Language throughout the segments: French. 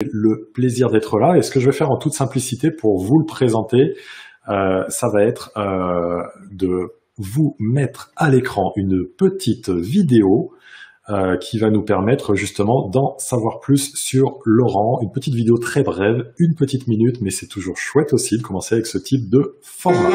le plaisir d'être là. Et ce que je vais faire en toute simplicité pour vous le présenter, ça va être de vous mettre à l'écran une petite vidéo qui va nous permettre justement d'en savoir plus sur Laurent. Une petite vidéo très brève, une petite minute, mais c'est toujours chouette aussi de commencer avec ce type de format.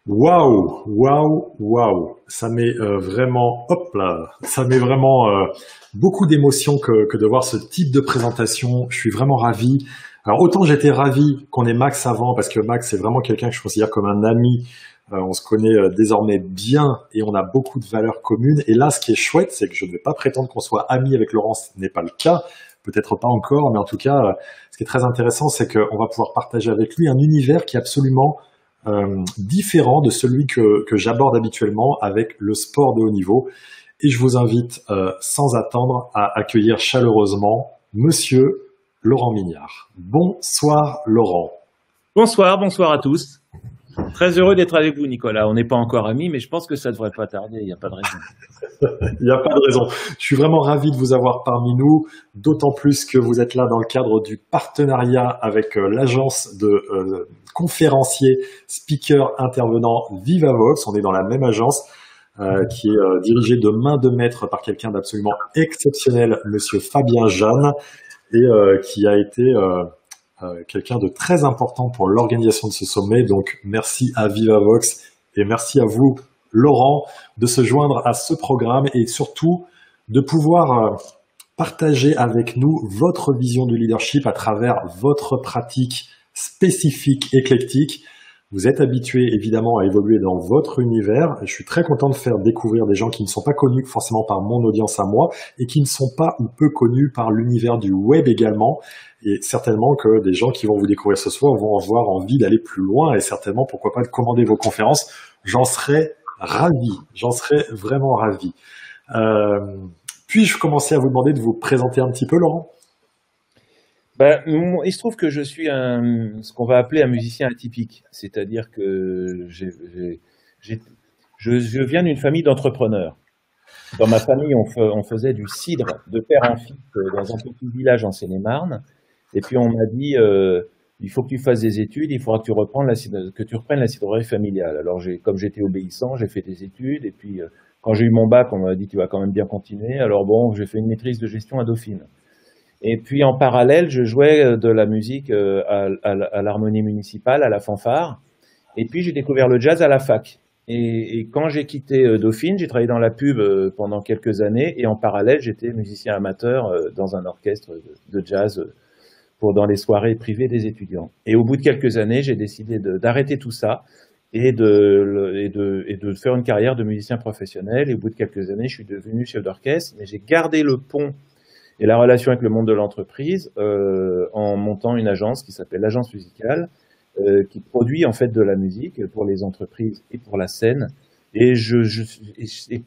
Waouh, waouh, waouh. Ça met vraiment, hop là, ça met vraiment beaucoup d'émotions que de voir ce type de présentation. Je suis vraiment ravi. Alors autant j'étais ravi qu'on ait Max avant, parce que Max c'est vraiment quelqu'un que je considère comme un ami. On se connaît désormais bien et on a beaucoup de valeurs communes. Et là, ce qui est chouette, c'est que je ne vais pas prétendre qu'on soit amis avec Laurent, ce n'est pas le cas. Peut-être pas encore, mais en tout cas, ce qui est très intéressant, c'est qu'on va pouvoir partager avec lui un univers qui est absolument différent de celui que j'aborde habituellement avec le sport de haut niveau. Et je vous invite sans attendre à accueillir chaleureusement Monsieur Laurent Mignard. Bonsoir Laurent. Bonsoir, bonsoir à tous. Très heureux d'être avec vous Nicolas. On n'est pas encore amis, mais je pense que ça ne devrait pas tarder, il n'y a pas de raison. Il n'y a pas de raison. Je suis vraiment ravi de vous avoir parmi nous, d'autant plus que vous êtes là dans le cadre du partenariat avec l'agence de conférenciers, speakers, intervenants Vivavox. On est dans la même agence qui est dirigée de main de maître par quelqu'un d'absolument exceptionnel, Monsieur Fabien Jeanne, et qui a été quelqu'un de très important pour l'organisation de ce sommet. Donc merci à Vivavox et merci à vous Laurent de se joindre à ce programme et surtout de pouvoir partager avec nous votre vision du leadership à travers votre pratique spécifique, éclectique. Vous êtes habitué évidemment à évoluer dans votre univers. Je suis très content de faire découvrir des gens qui ne sont pas connus forcément par mon audience à moi et qui ne sont pas ou peu connus par l'univers du web également. Et certainement que des gens qui vont vous découvrir ce soir vont avoir envie d'aller plus loin et certainement, pourquoi pas, de commander vos conférences. J'en serais ravi. J'en serais vraiment ravi. Puis-je commencer à vous demander de vous présenter un petit peu, Laurent ? Il se trouve que je suis ce qu'on va appeler un musicien atypique. C'est-à-dire que je viens d'une famille d'entrepreneurs. Dans ma famille, on faisait du cidre de père en fils dans un petit village en Seine-et-Marne. Et puis on m'a dit, il faut que tu fasses des études, il faudra que tu reprennes la cidrerie familiale. Alors comme j'étais obéissant, j'ai fait des études. Et puis quand j'ai eu mon bac, on m'a dit, tu vas quand même bien continuer. Alors bon, j'ai fait une maîtrise de gestion à Dauphine. Et puis en parallèle, je jouais de la musique à l'harmonie municipale, à la fanfare. Et puis j'ai découvert le jazz à la fac. Et quand j'ai quitté Dauphine, j'ai travaillé dans la pub pendant quelques années. Et en parallèle, j'étais musicien amateur dans un orchestre de jazz dans les soirées privées des étudiants. Et au bout de quelques années, j'ai décidé d'arrêter tout ça et de faire une carrière de musicien professionnel. Et au bout de quelques années, je suis devenu chef d'orchestre. Mais j'ai gardé le pont et la relation avec le monde de l'entreprise en montant une agence qui s'appelle l'Agence Musicale, qui produit en fait de la musique pour les entreprises et pour la scène. Et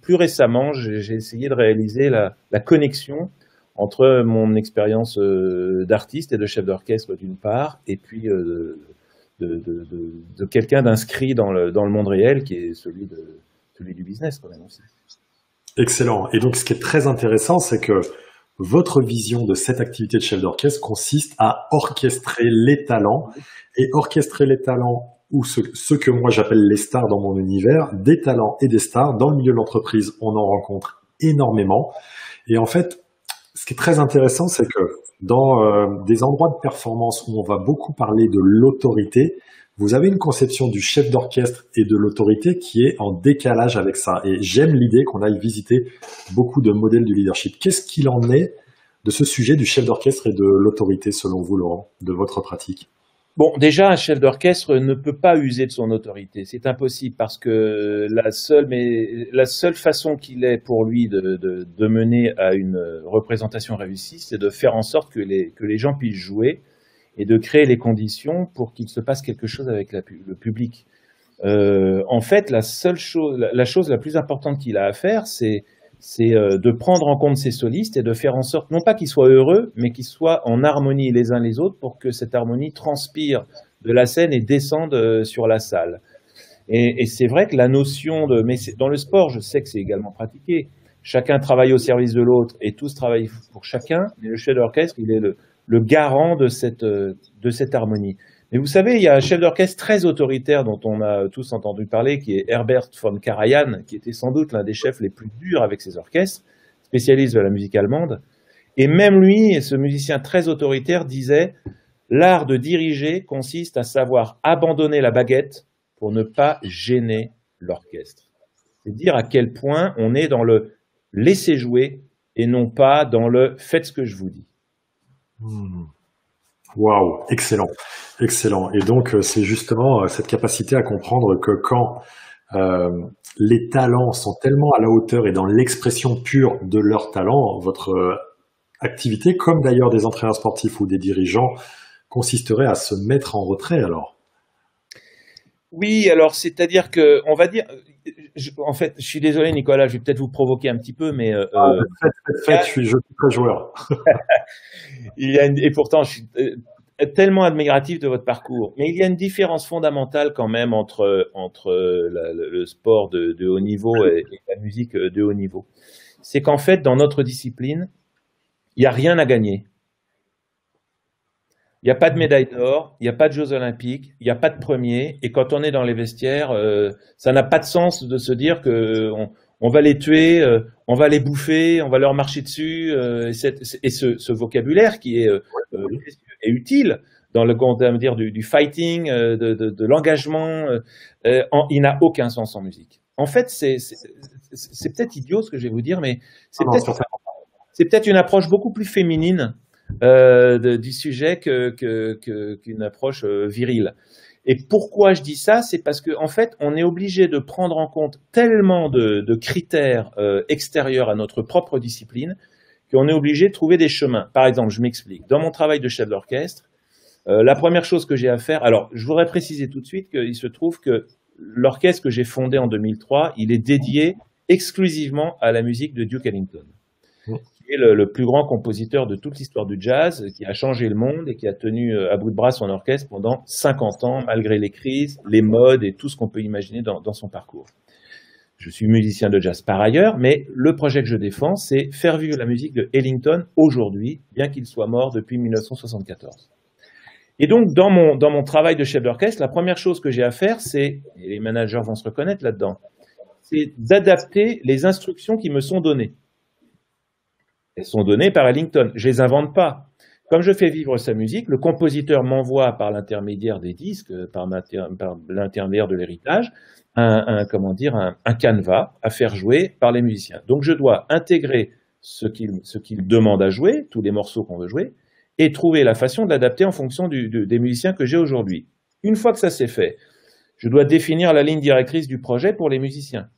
plus récemment, j'ai essayé de réaliser la connexion entre mon expérience d'artiste et de chef d'orchestre d'une part, et puis de quelqu'un d'inscrit dans le monde réel, qui est celui du business quand même aussi. Excellent. Et donc ce qui est très intéressant, c'est que votre vision de cette activité de chef d'orchestre consiste à orchestrer les talents, et orchestrer les talents, ou ce que moi j'appelle les stars dans mon univers, des talents et des stars. Dans le milieu de l'entreprise, on en rencontre énormément. Et en fait, ce qui est très intéressant, c'est que dans des endroits de performance où on va beaucoup parler de l'autorité, vous avez une conception du chef d'orchestre et de l'autorité qui est en décalage avec ça. Et j'aime l'idée qu'on aille visiter beaucoup de modèles du leadership. Qu'est-ce qu'il en est de ce sujet du chef d'orchestre et de l'autorité, selon vous, Laurent, de votre pratique? Bon, déjà, un chef d'orchestre ne peut pas user de son autorité. C'est impossible parce que la seule façon qu'il ait pour lui de mener à une représentation réussie, c'est de faire en sorte que les gens puissent jouer et de créer les conditions pour qu'il se passe quelque chose avec le public. En fait, la chose la plus importante qu'il a à faire, c'est de prendre en compte ses solistes et de faire en sorte, non pas qu'ils soient heureux, mais qu'ils soient en harmonie les uns les autres pour que cette harmonie transpire de la scène et descende sur la salle. Et c'est vrai que la notion de... Mais dans le sport, je sais que c'est également pratiqué. Chacun travaille au service de l'autre et tous travaillent pour chacun. Mais le chef d'orchestre, il est le garant de cette harmonie. Mais vous savez, il y a un chef d'orchestre très autoritaire dont on a tous entendu parler, qui est Herbert von Karajan, qui était sans doute l'un des chefs les plus durs avec ses orchestres, spécialiste de la musique allemande. Et même lui, ce musicien très autoritaire, disait « L'art de diriger consiste à savoir abandonner la baguette pour ne pas gêner l'orchestre. » C'est dire à quel point on est dans le « laisser jouer » et non pas dans le « faites ce que je vous dis ». Waouh, excellent, excellent. Et donc, c'est justement cette capacité à comprendre que quand les talents sont tellement à la hauteur et dans l'expression pure de leur talent, votre activité, comme d'ailleurs des entraîneurs sportifs ou des dirigeants, consisterait à se mettre en retrait alors. Oui, alors c'est-à-dire que, on va dire, en fait, je suis désolé Nicolas, je vais peut-être vous provoquer un petit peu, mais je suis très joueur. Et pourtant, je suis tellement admiratif de votre parcours. Mais il y a une différence fondamentale quand même entre le sport de haut niveau et la musique de haut niveau. C'est qu'en fait, dans notre discipline, il n'y a rien à gagner. Il n'y a pas de médaille d'or, il n'y a pas de Jeux Olympiques, il n'y a pas de premier. Et quand on est dans les vestiaires, ça n'a pas de sens de se dire que on va les tuer, on va les bouffer, on va leur marcher dessus. Et ce vocabulaire qui est utile dans le dire du fighting, de l'engagement, il n'a aucun sens en musique. En fait, c'est peut-être idiot ce que je vais vous dire, mais c'est peut-être une approche beaucoup plus féminine du sujet qu'une approche virile. Et pourquoi je dis ça? C'est parce qu'en fait, on est obligé de prendre en compte tellement de critères extérieurs à notre propre discipline qu'on est obligé de trouver des chemins. Par exemple, je m'explique. Dans mon travail de chef d'orchestre, la première chose que j'ai à faire... Alors, je voudrais préciser tout de suite qu'il se trouve que l'orchestre que j'ai fondé en 2003, il est dédié exclusivement à la musique de Duke Ellington, qui est le plus grand compositeur de toute l'histoire du jazz, qui a changé le monde et qui a tenu à bout de bras son orchestre pendant 50 ans, malgré les crises, les modes et tout ce qu'on peut imaginer dans son parcours. Je suis musicien de jazz par ailleurs, mais le projet que je défends, c'est faire vivre la musique de Ellington aujourd'hui, bien qu'il soit mort depuis 1974. Et donc, dans mon travail de chef d'orchestre, la première chose que j'ai à faire, c'est, et les managers vont se reconnaître là-dedans, c'est d'adapter les instructions qui me sont données. Elles sont données par Ellington. Je les invente pas. Comme je fais vivre sa musique, le compositeur m'envoie par l'intermédiaire des disques, par l'intermédiaire de l'héritage, un canevas à faire jouer par les musiciens. Donc je dois intégrer ce qu'il demande à jouer, tous les morceaux qu'on veut jouer, et trouver la façon de l'adapter en fonction des musiciens que j'ai aujourd'hui. Une fois que ça c'est fait, je dois définir la ligne directrice du projet pour les musiciens.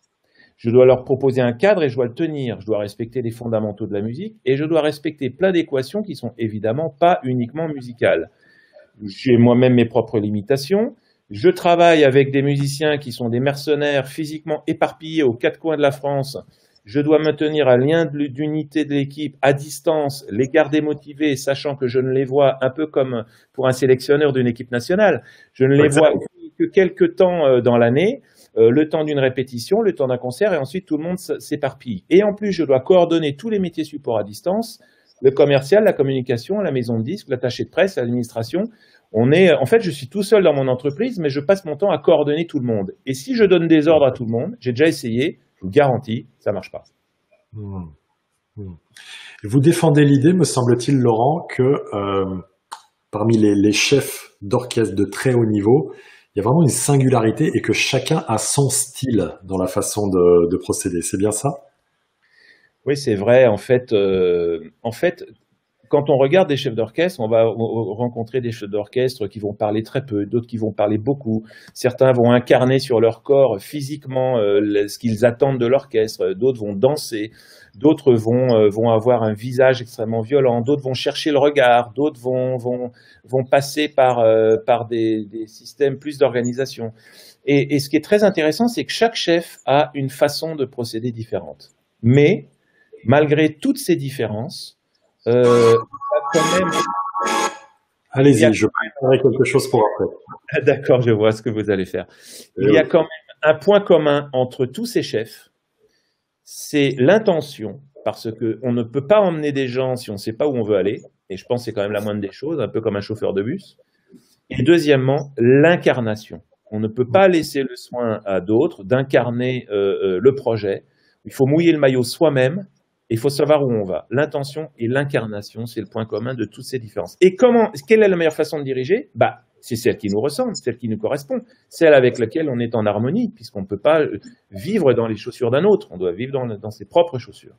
Je dois leur proposer un cadre et je dois le tenir. Je dois respecter les fondamentaux de la musique et je dois respecter plein d'équations qui sont évidemment pas uniquement musicales. J'ai moi-même mes propres limitations. Je travaille avec des musiciens qui sont des mercenaires physiquement éparpillés aux quatre coins de la France. Je dois maintenir un lien d'unité de l'équipe à distance, les garder motivés, sachant que je ne les vois un peu comme pour un sélectionneur d'une équipe nationale. Je ne les vois que quelques temps dans l'année. Le temps d'une répétition, le temps d'un concert, et ensuite tout le monde s'éparpille. Et en plus, je dois coordonner tous les métiers support à distance, le commercial, la communication, la maison de disques, l'attaché de presse, l'administration. En fait, je suis tout seul dans mon entreprise, mais je passe mon temps à coordonner tout le monde. Et si je donne des ordres à tout le monde, j'ai déjà essayé, je vous garantis, ça marche pas. Vous défendez l'idée, me semble-t-il, Laurent, que parmi les chefs d'orchestre de très haut niveau, il y a vraiment une singularité et que chacun a son style dans la façon de procéder. C'est bien ça? Oui, c'est vrai. En fait, quand on regarde des chefs d'orchestre, on va rencontrer des chefs d'orchestre qui vont parler très peu, d'autres qui vont parler beaucoup. Certains vont incarner sur leur corps physiquement ce qu'ils attendent de l'orchestre, d'autres vont danser, d'autres vont avoir un visage extrêmement violent, d'autres vont chercher le regard, d'autres vont passer par des systèmes plus d'organisation. Et ce qui est très intéressant, c'est que chaque chef a une façon de procéder différente. Mais, malgré toutes ces différences, il y a quand même... Allez-y, je préparerai quelque chose pour après. D'accord, je vois ce que vous allez faire. Il y a quand même un point commun entre tous ces chefs, c'est l'intention, parce qu'on ne peut pas emmener des gens si on ne sait pas où on veut aller, et je pense que c'est quand même la moindre des choses, un peu comme un chauffeur de bus. Et deuxièmement, l'incarnation. On ne peut pas laisser le soin à d'autres d'incarner le projet. Il faut mouiller le maillot soi-même. Il faut savoir où on va. L'intention et l'incarnation, c'est le point commun de toutes ces différences. Et quelle est la meilleure façon de diriger? C'est celle qui nous ressemble, celle qui nous correspond, celle avec laquelle on est en harmonie, puisqu'on ne peut pas vivre dans les chaussures d'un autre. On doit vivre dans ses propres chaussures.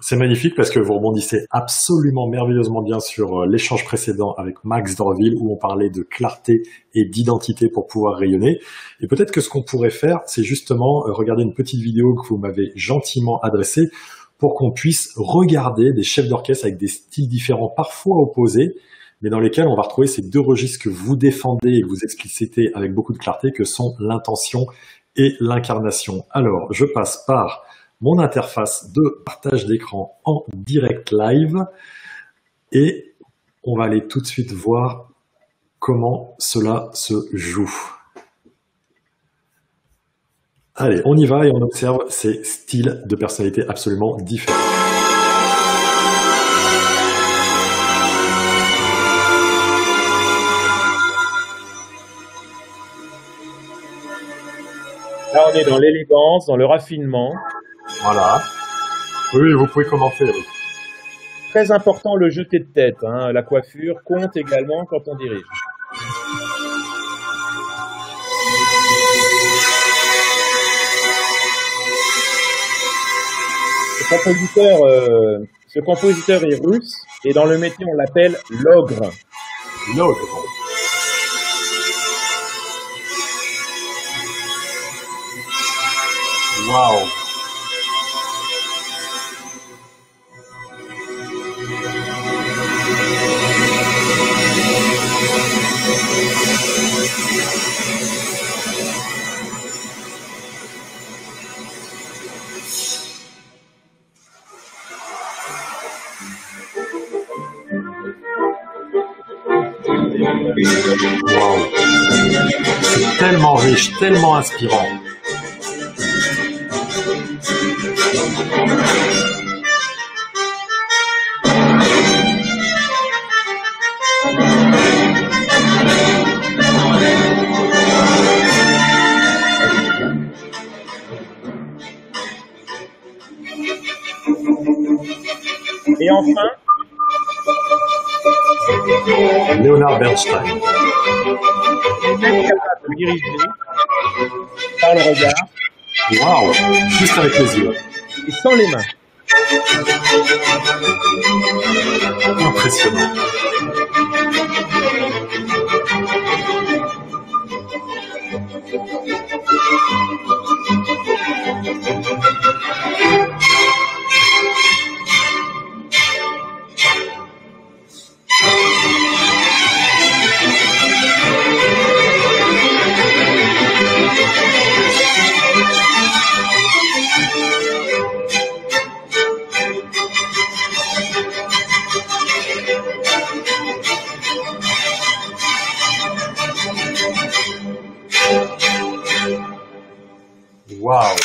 C'est magnifique parce que vous rebondissez absolument merveilleusement bien sur l'échange précédent avec Max Dorville où on parlait de clarté et d'identité pour pouvoir rayonner. Et peut-être que ce qu'on pourrait faire, c'est justement regarder une petite vidéo que vous m'avez gentiment adressée pour qu'on puisse regarder des chefs d'orchestre avec des styles différents, parfois opposés, mais dans lesquels on va retrouver ces deux registres que vous défendez et que vous explicitez avec beaucoup de clarté, que sont l'intention et l'incarnation. Alors, je passe par mon interface de partage d'écran en direct live et on va aller tout de suite voir comment cela se joue. Allez, on y va et on observe ces styles de personnalité absolument différents. Là, on est dans l'élégance, dans le raffinement. Voilà. Oui, vous pouvez commenter. Oui. Très important, le jeté de tête. La coiffure compte également quand on dirige. Ce compositeur est russe et dans le métier, on l'appelle l'ogre. L'ogre. Waouh. Wow. C'est tellement riche, tellement inspirant. Et enfin, Leonard Bernstein. Incapable de diriger par le regard. Waouh, juste avec les yeux. Et sans les mains. Impressionnant. Waouh.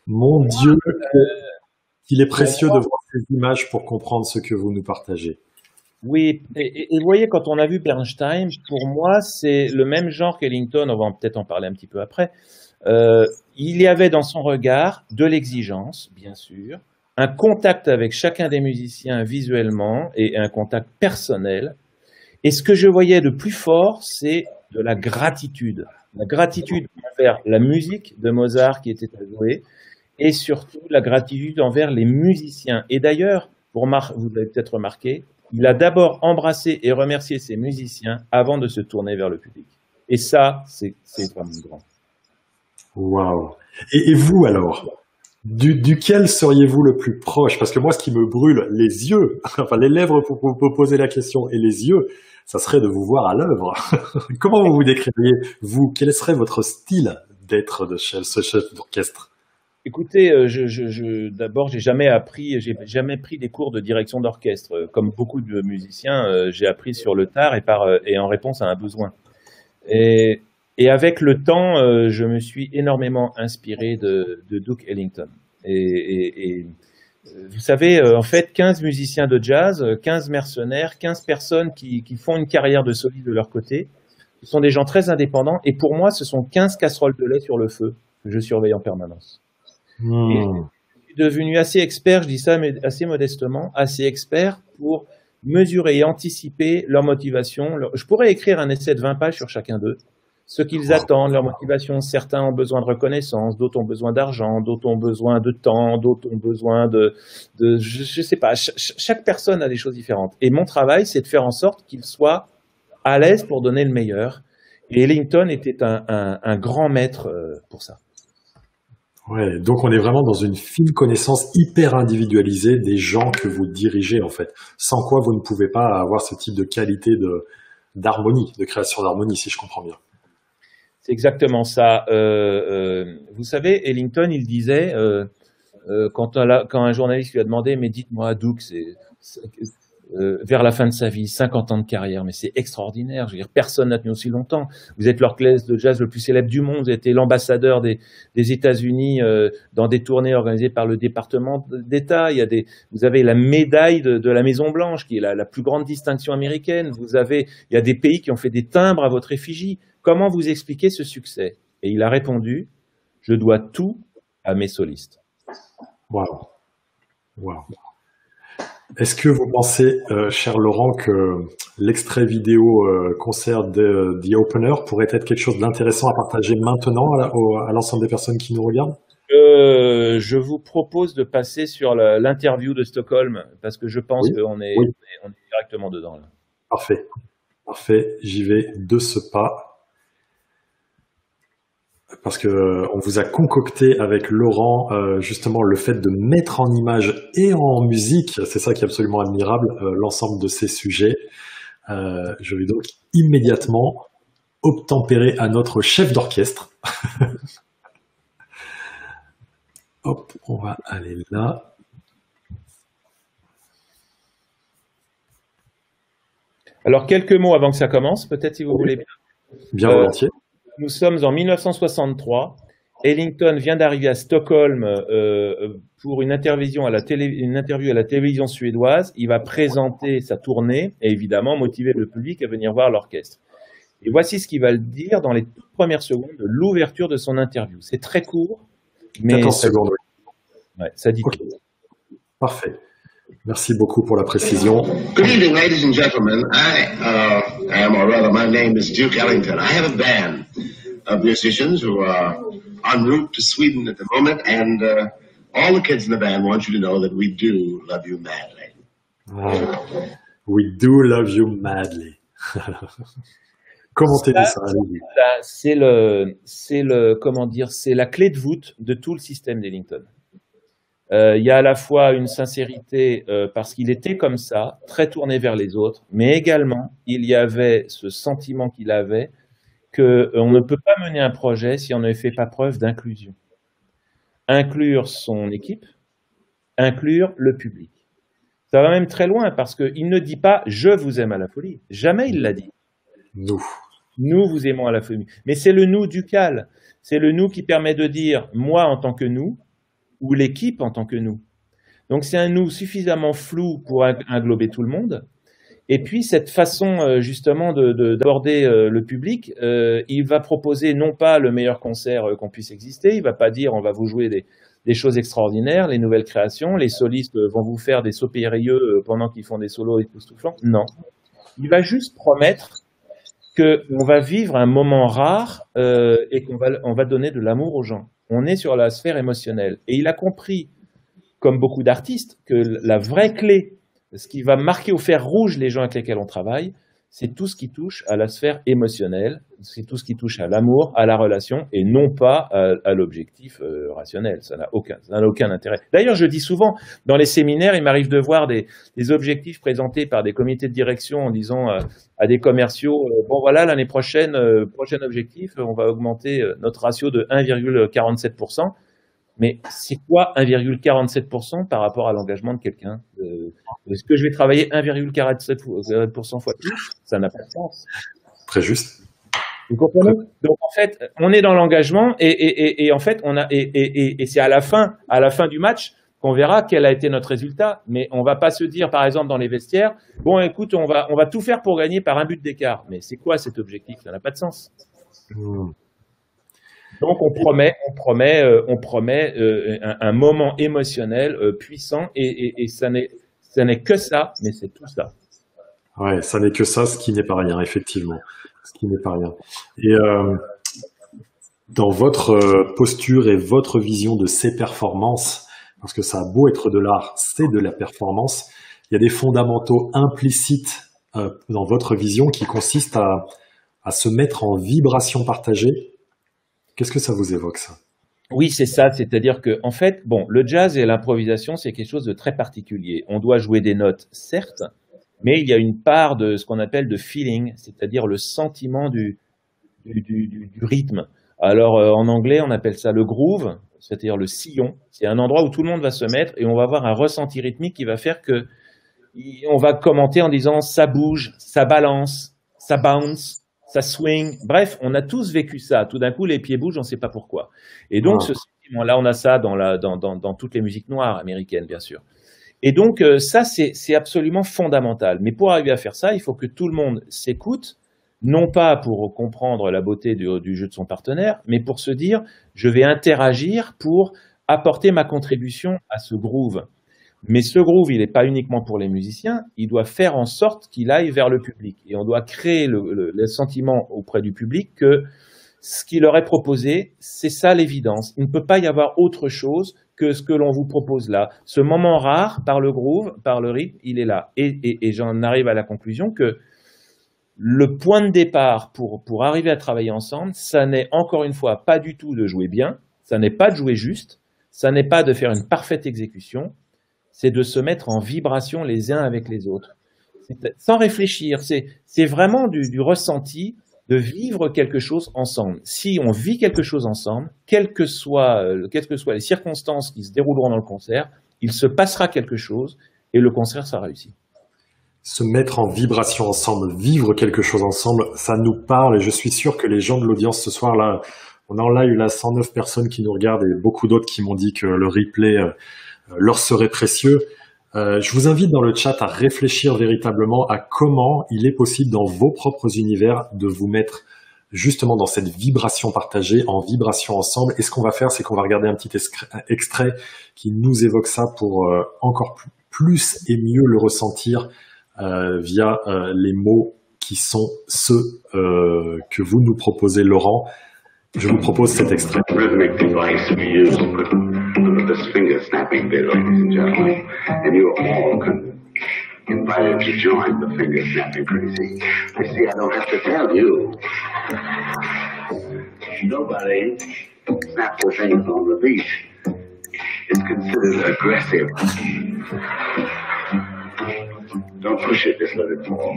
Mon Dieu, qu'il est précieux de voir ces images pour comprendre ce que vous nous partagez. Oui, et vous voyez, quand on a vu Bernstein, pour moi, c'est le même genre qu'Ellington, on va peut-être en parler un petit peu après. Il y avait dans son regard de l'exigence, bien sûr, un contact avec chacun des musiciens visuellement et un contact personnel. Et ce que je voyais de plus fort, c'est de la gratitude. La gratitude envers la musique de Mozart qui était à jouer et surtout la gratitude envers les musiciens. Et d'ailleurs, vous avez peut-être remarqué, il a d'abord embrassé et remercié ses musiciens avant de se tourner vers le public. Et ça, c'est vraiment grand. Waouh. Et vous alors, duquel seriez-vous le plus proche? Parce que moi, ce qui me brûle les yeux, enfin les lèvres pour poser la question et les yeux, ça serait de vous voir à l'œuvre. Comment vous vous décririez, vous? Quel serait votre style d'être ce chef d'orchestre? Écoutez, d'abord, j'ai jamais pris des cours de direction d'orchestre. Comme beaucoup de musiciens, j'ai appris sur le tard et en réponse à un besoin. Et, et avec le temps, je me suis énormément inspiré de Duke Ellington. Vous savez, en fait, 15 musiciens de jazz, 15 mercenaires, 15 personnes qui font une carrière de soliste de leur côté. Ce sont des gens très indépendants. Et pour moi, ce sont 15 casseroles de lait sur le feu que je surveille en permanence. Et je suis devenu assez expert, je dis ça mais assez modestement, assez expert pour mesurer et anticiper leur motivation. Je pourrais écrire un essai de 20 pages sur chacun d'eux, ce qu'ils attendent, leur motivation. Certains ont besoin de reconnaissance, d'autres ont besoin d'argent, d'autres ont besoin de temps, d'autres ont besoin je sais pas, chaque personne a des choses différentes. Et mon travail, c'est de faire en sorte qu'ils soient à l'aise pour donner le meilleur. Et Ellington était un grand maître pour ça. Ouais, donc on est vraiment dans une fine connaissance hyper individualisée des gens que vous dirigez en fait, sans quoi vous ne pouvez pas avoir ce type de qualité d'harmonie, de création d'harmonie, si je comprends bien. C'est exactement ça. Vous savez, Ellington, il disait, quand un journaliste lui a demandé, mais dites-moi, Duke, vers la fin de sa vie, 50 ans de carrière, mais c'est extraordinaire. Je veux dire, personne n'a tenu aussi longtemps. Vous êtes l'orchestre de jazz le plus célèbre du monde. Vous êtes l'ambassadeur des États-Unis dans des tournées organisées par le département d'État. Vous avez la médaille de la Maison Blanche, qui est la plus grande distinction américaine. Il y a des pays qui ont fait des timbres à votre effigie. Comment vous expliquez ce succès? Et il a répondu, je dois tout à mes solistes. Waouh. Waouh. Est-ce que vous pensez, cher Laurent, que l'extrait vidéo concert de The Opener pourrait être quelque chose d'intéressant à partager maintenant à l'ensemble des personnes qui nous regardent? Je vous propose de passer sur l'interview de Stockholm, parce que je pense qu'on est directement dedans. Là. Parfait. Parfait. J'y vais de ce pas. Parce que on vous a concocté avec Laurent justement le fait de mettre en image et en musique, c'est ça qui est absolument admirable, l'ensemble de ces sujets. Je vais donc immédiatement obtempérer à notre chef d'orchestre. Hop, on va aller là. Alors quelques mots avant que ça commence, peut-être si vous voulez bien. Bien volontiers. Nous sommes en 1963. Ellington vient d'arriver à Stockholm pour une interview à la télévision suédoise. Il va présenter sa tournée et évidemment motiver le public à venir voir l'orchestre. Et voici ce qu'il va le dire dans les toutes premières secondes de l'ouverture de son interview. C'est très court, mais 14 secondes. Ouais, ça dit tout. Parfait. Merci beaucoup pour la précision. Good evening, ladies and gentlemen. My name is Duke Ellington. I have a band of musicians who are en route to Sweden at the moment, and all the kids in the band want you to know that we do love you madly. We do love you madly. Commentez ça. C'est la clé de voûte de tout le système d'Ellington. Il y a à la fois une sincérité parce qu'il était comme ça, très tourné vers les autres, mais également il y avait ce sentiment qu'il avait qu'on ne peut pas mener un projet si on ne fait pas preuve d'inclusion. Inclure son équipe, inclure le public. Ça va même très loin parce qu'il ne dit pas « je vous aime à la folie ». Jamais il l'a dit. Nous. Nous vous aimons à la folie. Mais c'est le nous ducal. C'est le nous qui permet de dire « moi en tant que nous » ou l'équipe en tant que nous. Donc c'est un nous suffisamment flou pour englober tout le monde Et puis cette façon justement d'aborder le public, il va proposer non pas le meilleur concert qu'on puisse exister, il va pas dire on va vous jouer des choses extraordinaires, les nouvelles créations, les solistes vont vous faire des sauts périlleux pendant qu'ils font des solos époustouflants. Non. Il va juste promettre qu'on va vivre un moment rare et on va donner de l'amour aux gens. On est sur la sphère émotionnelle. Et il a compris, comme beaucoup d'artistes, que la vraie clé, ce qui va marquer au fer rouge les gens avec lesquels on travaille, c'est tout ce qui touche à la sphère émotionnelle, c'est tout ce qui touche à l'amour, à la relation, et non pas à l'objectif rationnel. Ça n'a aucun intérêt. D'ailleurs, je dis souvent, dans les séminaires, il m'arrive de voir des objectifs présentés par des comités de direction en disant à des commerciaux, bon voilà, l'année prochain objectif, on va augmenter notre ratio de 1,47%. Mais c'est quoi 1,47% par rapport à l'engagement de quelqu'un? Est-ce que je vais travailler 1,47% fois plus? Ça n'a pas de sens. Très juste. Vous comprenez? Donc en fait, on est dans l'engagement et en fait, c'est à la fin du match qu'on verra quel a été notre résultat. Mais on va pas se dire, par exemple, dans les vestiaires, bon, écoute, on va tout faire pour gagner par un but d'écart. Mais c'est quoi cet objectif? Ça n'a pas de sens. Donc on promet un moment émotionnel puissant et ça n'est que ça, mais c'est tout ça. Ouais, ça n'est que ça, ce qui n'est pas rien, effectivement. Ce qui n'est pas rien. Et dans votre posture et votre vision de ces performances, parce que ça a beau être de l'art, c'est de la performance, il y a des fondamentaux implicites dans votre vision qui consistent à se mettre en vibration partagée. Qu'est-ce que ça vous évoque, ça? Oui, c'est ça. C'est-à-dire que, en fait, bon, le jazz et l'improvisation, c'est quelque chose de très particulier. On doit jouer des notes, certes, mais il y a une part de ce qu'on appelle de feeling, c'est-à-dire le sentiment du rythme. Alors, en anglais, on appelle ça le groove, c'est-à-dire le sillon. C'est un endroit où tout le monde va se mettre et on va avoir un ressenti rythmique qui va faire que on va commenter en disant ça bouge, ça balance, ça bounce. Ça swing, bref, on a tous vécu ça. Tout d'un coup, les pieds bougent, on ne sait pas pourquoi. Et donc, ce sentiment-là, on a ça dans toutes les musiques noires américaines, bien sûr. Et donc, ça, c'est absolument fondamental. Mais pour arriver à faire ça, il faut que tout le monde s'écoute, non pas pour comprendre la beauté du jeu de son partenaire, mais pour se dire, je vais interagir pour apporter ma contribution à ce groove. Mais ce groove, il n'est pas uniquement pour les musiciens, il doit faire en sorte qu'il aille vers le public. Et on doit créer le sentiment auprès du public que ce qui leur est proposé, c'est ça l'évidence. Il ne peut pas y avoir autre chose que ce que l'on vous propose là. Ce moment rare, par le groove, par le rythme, il est là. Et j'en arrive à la conclusion que le point de départ pour arriver à travailler ensemble, ça n'est encore une fois pas du tout de jouer bien, ça n'est pas de jouer juste, ça n'est pas de faire une parfaite exécution, c'est de se mettre en vibration les uns avec les autres. Sans réfléchir, c'est vraiment du ressenti de vivre quelque chose ensemble. Si on vit quelque chose ensemble, quelles que soient les circonstances qui se dérouleront dans le concert, il se passera quelque chose et le concert sera réussi. Se mettre en vibration ensemble, vivre quelque chose ensemble, ça nous parle et je suis sûr que les gens de l'audience ce soir-là, on en a eu là 109 personnes qui nous regardent et beaucoup d'autres qui m'ont dit que le replay leur serait précieux. Je vous invite dans le chat à réfléchir véritablement à comment il est possible dans vos propres univers de vous mettre justement dans cette vibration partagée, en vibration ensemble. Et ce qu'on va faire, c'est qu'on va regarder un petit extrait qui nous évoque ça pour encore plus et mieux le ressentir via les mots qui sont ceux que vous nous proposez, Laurent. Je vous propose cet extrait. This finger snapping bit, ladies and gentlemen, and you are all invited to join the finger snapping crazy. I see I don't have to tell you. Nobody snaps their fingers on the beat. It's considered aggressive. Don't push it, just let it fall.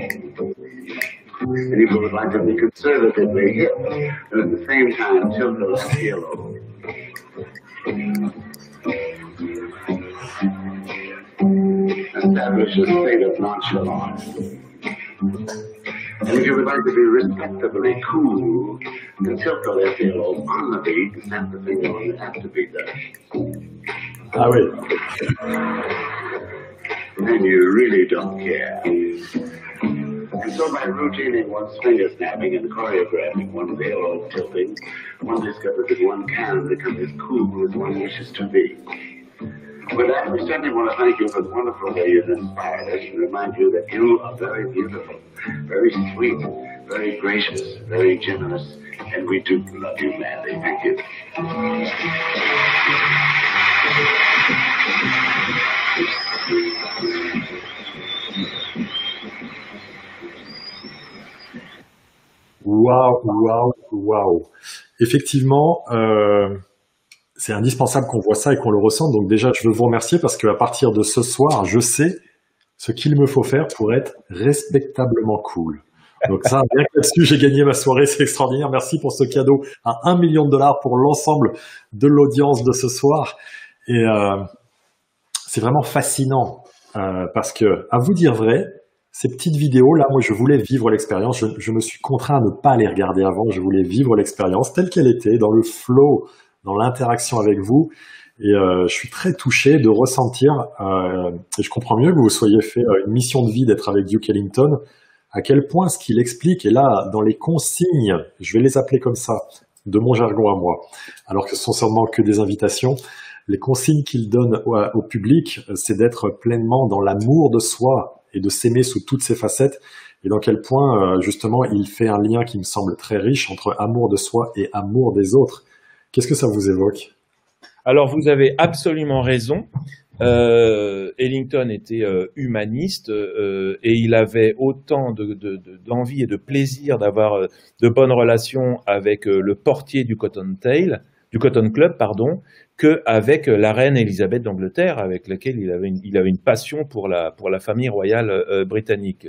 And if you would like to be conservatively hip, and at the same time tilt the left earlobe. Establish a state of nonchalance. And if you would like to be respectably cool, then tilt the left earlobe on the beat and snap the finger on the after beat there. Ah oui. And you really don't care. And so by routining one's finger snapping and choreographing one's halo tilting, one discovers that one can become as cool as one wishes to be. With that, we certainly want to thank you for the wonderful way you've inspired us and remind you that you are very beautiful, very sweet, very gracious, very generous, and we do love you madly. Thank you. Waouh, waouh, waouh. Effectivement, c'est indispensable qu'on voit ça et qu'on le ressente. Donc déjà, je veux vous remercier parce qu'à partir de ce soir, je sais ce qu'il me faut faire pour être respectablement cool. Donc ça, bien que là-dessus, j'ai gagné ma soirée, c'est extraordinaire. Merci pour ce cadeau à $1 million pour l'ensemble de l'audience de ce soir. Et c'est vraiment fascinant parce que, à vous dire vrai, ces petites vidéos, là, moi, je voulais vivre l'expérience. Je me suis contraint à ne pas les regarder avant. Je voulais vivre l'expérience telle qu'elle était, dans le flow, dans l'interaction avec vous. Et je suis très touché de ressentir, et je comprends mieux que vous soyez fait une mission de vie d'être avec Duke Ellington, à quel point ce qu'il explique, et là, dans les consignes, je vais les appeler comme ça, de mon jargon à moi, alors que ce sont sûrement que des invitations, les consignes qu'il donne au public, c'est d'être pleinement dans l'amour de soi et de s'aimer sous toutes ses facettes, et dans quel point, justement, il fait un lien qui me semble très riche entre amour de soi et amour des autres. Qu'est-ce que ça vous évoque ? Alors, vous avez absolument raison. Ellington était humaniste et il avait autant d'envie et de plaisir d'avoir de bonnes relations avec le portier du Cotton Club, pardon, qu'avec la reine Élisabeth d'Angleterre, avec laquelle il avait une passion pour la famille royale britannique,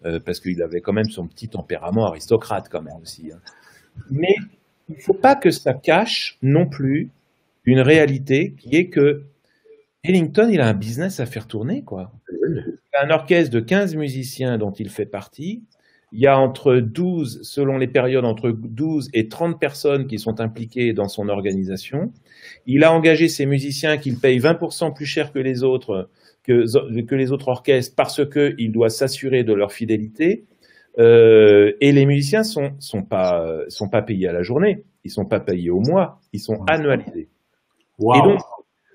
parce qu'il avait quand même son petit tempérament aristocrate quand même aussi. Hein. Mais il ne faut pas que ça cache non plus une réalité qui est que Ellington, il a un business à faire tourner, quoi. Il a un orchestre de 15 musiciens dont il fait partie. Il y a selon les périodes, entre 12 et 30 personnes qui sont impliquées dans son organisation. Il a engagé ses musiciens qu'il paye 20% plus cher que les autres orchestres parce qu'il doit s'assurer de leur fidélité. Et les musiciens sont pas payés à la journée, ils sont pas payés au mois, ils sont annualisés. Wow. Et donc,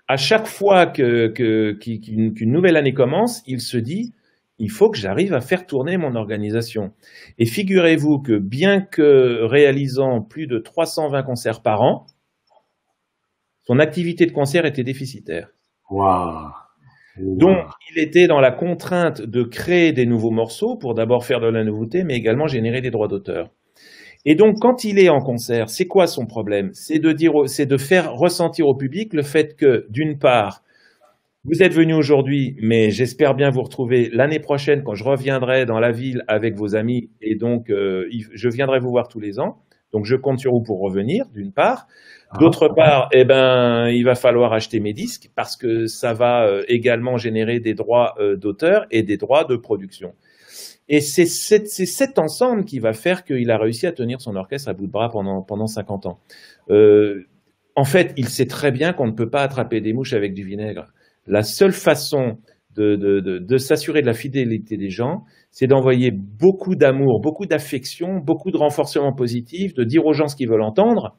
à chaque fois qu'une nouvelle année commence, il se dit, il faut que j'arrive à faire tourner mon organisation. Et figurez-vous que bien que réalisant plus de 320 concerts par an, son activité de concert était déficitaire. Wow. Donc, il était dans la contrainte de créer des nouveaux morceaux pour d'abord faire de la nouveauté, mais également générer des droits d'auteur. Et donc, quand il est en concert, c'est quoi son problème ? C'est de faire ressentir au public le fait que, d'une part, vous êtes venu aujourd'hui, mais j'espère bien vous retrouver l'année prochaine quand je reviendrai dans la ville avec vos amis, et donc je viendrai vous voir tous les ans. Donc, je compte sur vous pour revenir, d'une part. D'autre part, il va falloir acheter mes disques parce que ça va également générer des droits d'auteur et des droits de production. Et c'est cet ensemble qui va faire qu'il a réussi à tenir son orchestre à bout de bras pendant 50 ans. En fait, il sait très bien qu'on ne peut pas attraper des mouches avec du vinaigre. La seule façon de s'assurer de la fidélité des gens, c'est d'envoyer beaucoup d'amour, beaucoup d'affection, beaucoup de renforcement positif, de dire aux gens ce qu'ils veulent entendre,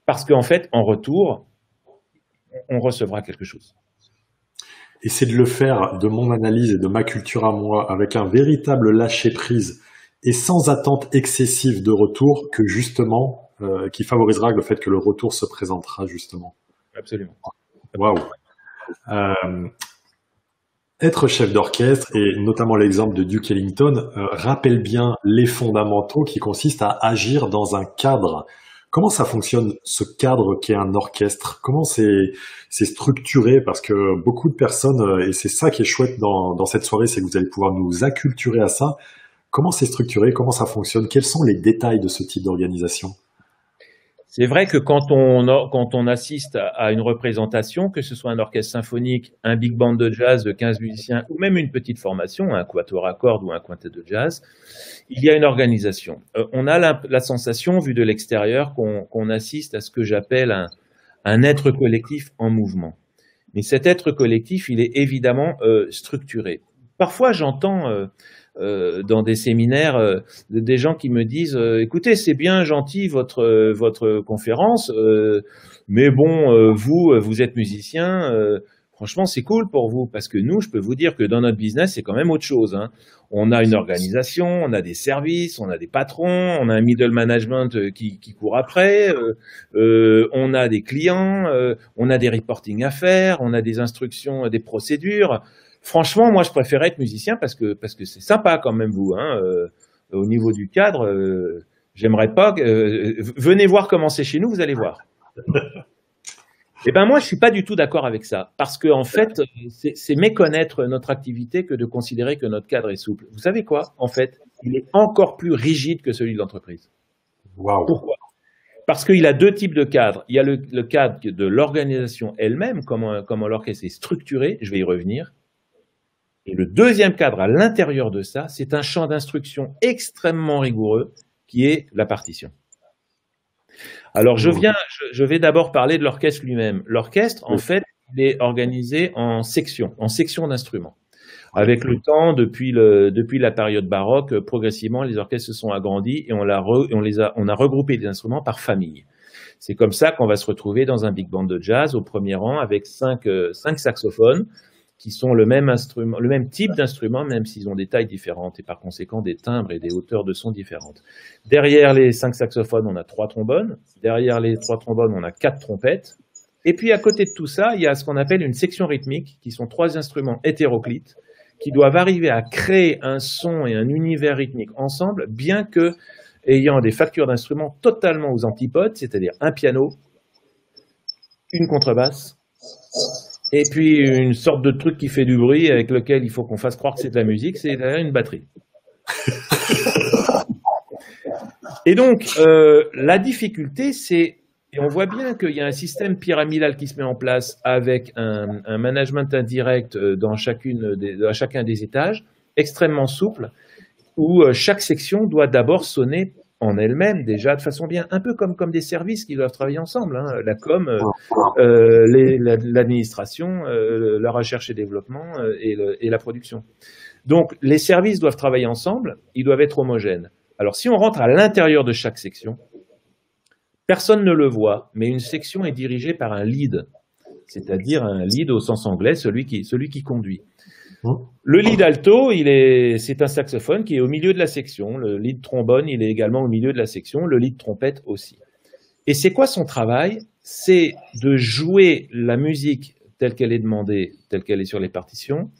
parce qu'en fait, en retour, on recevra quelque chose. Et c'est de le faire de mon analyse et de ma culture à moi, avec un véritable lâcher-prise et sans attente excessive de retour, que justement, qui favorisera le fait que le retour se présentera justement. Absolument. Waouh. Être chef d'orchestre, et notamment l'exemple de Duke Ellington, rappelle bien les fondamentaux qui consistent à agir dans un cadre. Comment ça fonctionne, ce cadre qu'est un orchestre ? Comment c'est structuré ? Parce que beaucoup de personnes, et c'est ça qui est chouette dans cette soirée, c'est que vous allez pouvoir nous acculturer à ça. Comment c'est structuré ? Comment ça fonctionne ? Quels sont les détails de ce type d'organisation ? C'est vrai que quand on assiste à une représentation, que ce soit un orchestre symphonique, un big band de jazz de 15 musiciens, ou même une petite formation, un quatuor à cordes ou un quintet de jazz, il y a une organisation. On a la sensation, vue de l'extérieur, qu'on assiste à ce que j'appelle un être collectif en mouvement. Mais cet être collectif, il est évidemment structuré. Parfois, j'entends dans des séminaires des gens qui me disent écoutez, c'est bien gentil votre conférence, mais bon, vous êtes musicien, franchement, c'est cool pour vous, parce que nous, je peux vous dire que dans notre business, c'est quand même autre chose, hein. On a une organisation, on a des services, on a des patrons, on a un middle management qui court après, on a des clients, on a des reporting à faire, on a des instructions, des procédures. Franchement, moi, je préférais être musicien parce que c'est sympa quand même, vous, hein. Au niveau du cadre, j'aimerais pas. Venez voir comment c'est chez nous, vous allez voir. Eh ben moi, je suis pas du tout d'accord avec ça, parce que en fait, c'est méconnaître notre activité que de considérer que notre cadre est souple. Vous savez quoi? En fait, il est encore plus rigide que celui de l'entreprise. Waouh. Pourquoi? Parce qu'il a deux types de cadres. Il y a le cadre de l'organisation elle-même, comment l'orchestre est structuré, je vais y revenir. Et le deuxième cadre à l'intérieur de ça, c'est un champ d'instruction extrêmement rigoureux qui est la partition. Alors, je vais d'abord parler de l'orchestre lui-même. L'orchestre, en fait, il est organisé en sections d'instruments. Avec le temps, depuis la période baroque, progressivement, les orchestres se sont agrandis et on a regroupé les instruments par famille. C'est comme ça qu'on va se retrouver dans un big band de jazz au premier rang avec cinq saxophones qui sont le même type d'instrument, même s'ils ont des tailles différentes et par conséquent des timbres et des hauteurs de son différentes. Derrière les 5 saxophones, on a 3 trombones. Derrière les 3 trombones, on a 4 trompettes. Et puis à côté de tout ça, il y a ce qu'on appelle une section rythmique, qui sont 3 instruments hétéroclites, qui doivent arriver à créer un son et un univers rythmique ensemble, bien que ayant des factures d'instruments totalement aux antipodes, c'est-à-dire un piano, une contrebasse, et puis une sorte de truc qui fait du bruit avec lequel il faut qu'on fasse croire que c'est de la musique, c'est une batterie. Et donc, la difficulté, c'est, et on voit bien qu'il y a un système pyramidal qui se met en place avec un management indirect dans chacun des étages, extrêmement souple, où chaque section doit d'abord sonner en elle-même déjà de façon bien, un peu comme des services qui doivent travailler ensemble, hein, la com, l'administration, la recherche et développement et la production. Donc les services doivent travailler ensemble, ils doivent être homogènes. Alors si on rentre à l'intérieur de chaque section, personne ne le voit, mais une section est dirigée par un lead, c'est-à-dire un lead au sens anglais, celui qui conduit. Le lead alto, c'est un saxophone qui est au milieu de la section. Le lead trombone, il est également au milieu de la section. Le lead trompette aussi. Et c'est quoi son travail? C'est de jouer la musique telle qu'elle est demandée, telle qu'elle est sur les partitions,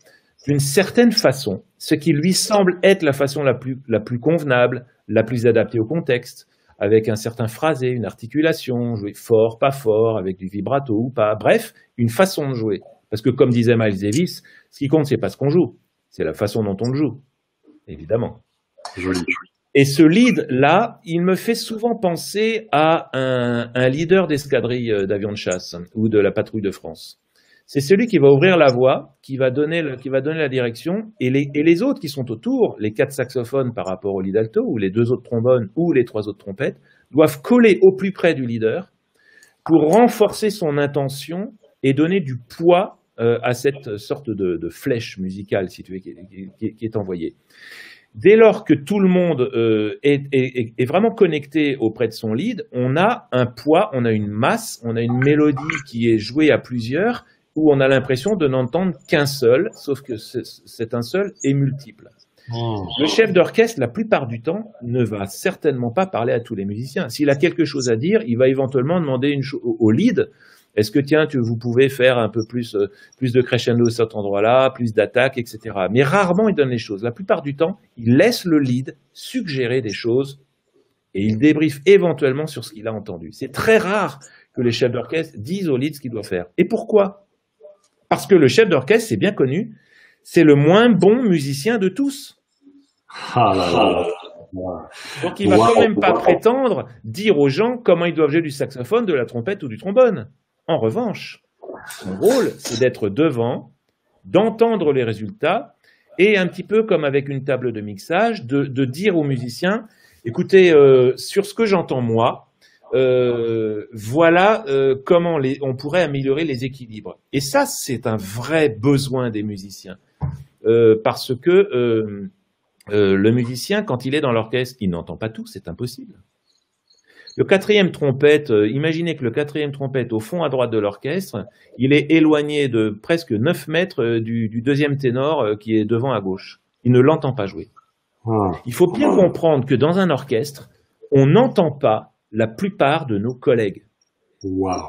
d'une certaine façon, ce qui lui semble être la façon la plus convenable, la plus adaptée au contexte, avec un certain phrasé, une articulation, jouer fort, pas fort, avec du vibrato ou pas. Bref, une façon de jouer. Parce que comme disait Miles Davis, ce qui compte, c'est pas ce qu'on joue, c'est la façon dont on le joue, évidemment. Joli. Et ce lead-là, il me fait souvent penser à un leader d'escadrille d'avions de chasse ou de la patrouille de France. C'est celui qui va ouvrir la voie, qui va donner la direction, et les autres qui sont autour, les 4 saxophones par rapport au lead alto, ou les 2 autres trombones, ou les 3 autres trompettes, doivent coller au plus près du leader pour renforcer son intention et donner du poids à cette sorte de flèche musicale, si tu veux, qui est envoyée. Dès lors que tout le monde est vraiment connecté auprès de son lead, on a un poids, on a une masse, on a une mélodie qui est jouée à plusieurs, où on a l'impression de n'entendre qu'un seul, sauf que c'est un seul et multiple. Le chef d'orchestre, la plupart du temps, ne va certainement pas parler à tous les musiciens. S'il a quelque chose à dire, il va éventuellement demander au lead. Est-ce que, tiens, vous pouvez faire un peu plus de crescendo à cet endroit-là, plus d'attaque, etc. Mais rarement, il donne les choses. La plupart du temps, il laisse le lead suggérer des choses et il débriefe éventuellement sur ce qu'il a entendu. C'est très rare que les chefs d'orchestre disent au lead ce qu'il doit faire. Et pourquoi? Parce que le chef d'orchestre, c'est bien connu, c'est le moins bon musicien de tous. Donc, il ne va quand même pas prétendre dire aux gens comment ils doivent jouer du saxophone, de la trompette ou du trombone. En revanche, son rôle, c'est d'être devant, d'entendre les résultats et un petit peu comme avec une table de mixage, de dire aux musiciens, écoutez, sur ce que j'entends moi, voilà comment on pourrait améliorer les équilibres. Et ça, c'est un vrai besoin des musiciens. parce que le musicien, quand il est dans l'orchestre, il n'entend pas tout, c'est impossible. Le quatrième trompette, imaginez que le quatrième trompette, au fond à droite de l'orchestre, il est éloigné de presque 9 mètres du deuxième ténor qui est devant à gauche. Il ne l'entend pas jouer. Il faut bien comprendre que dans un orchestre, on n'entend pas la plupart de nos collègues. Wow.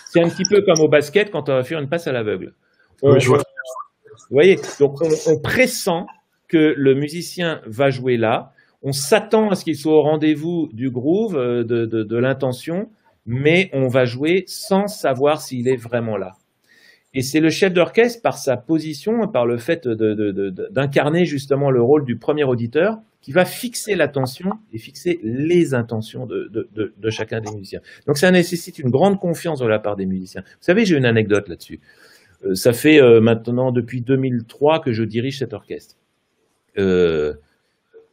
C'est un petit peu comme au basket quand on va faire une passe à l'aveugle. Oui, je vois. Vous voyez, donc on pressent que le musicien va jouer là. On s'attend à ce qu'il soit au rendez-vous du groove, de l'intention, mais on va jouer sans savoir s'il est vraiment là. Et c'est le chef d'orchestre, par sa position, par le fait d'incarner justement le rôle du premier auditeur, qui va fixer l'attention et fixer les intentions de chacun des musiciens. Donc ça nécessite une grande confiance de la part des musiciens. Vous savez, j'ai une anecdote là-dessus. Ça fait maintenant depuis 2003 que je dirige cet orchestre.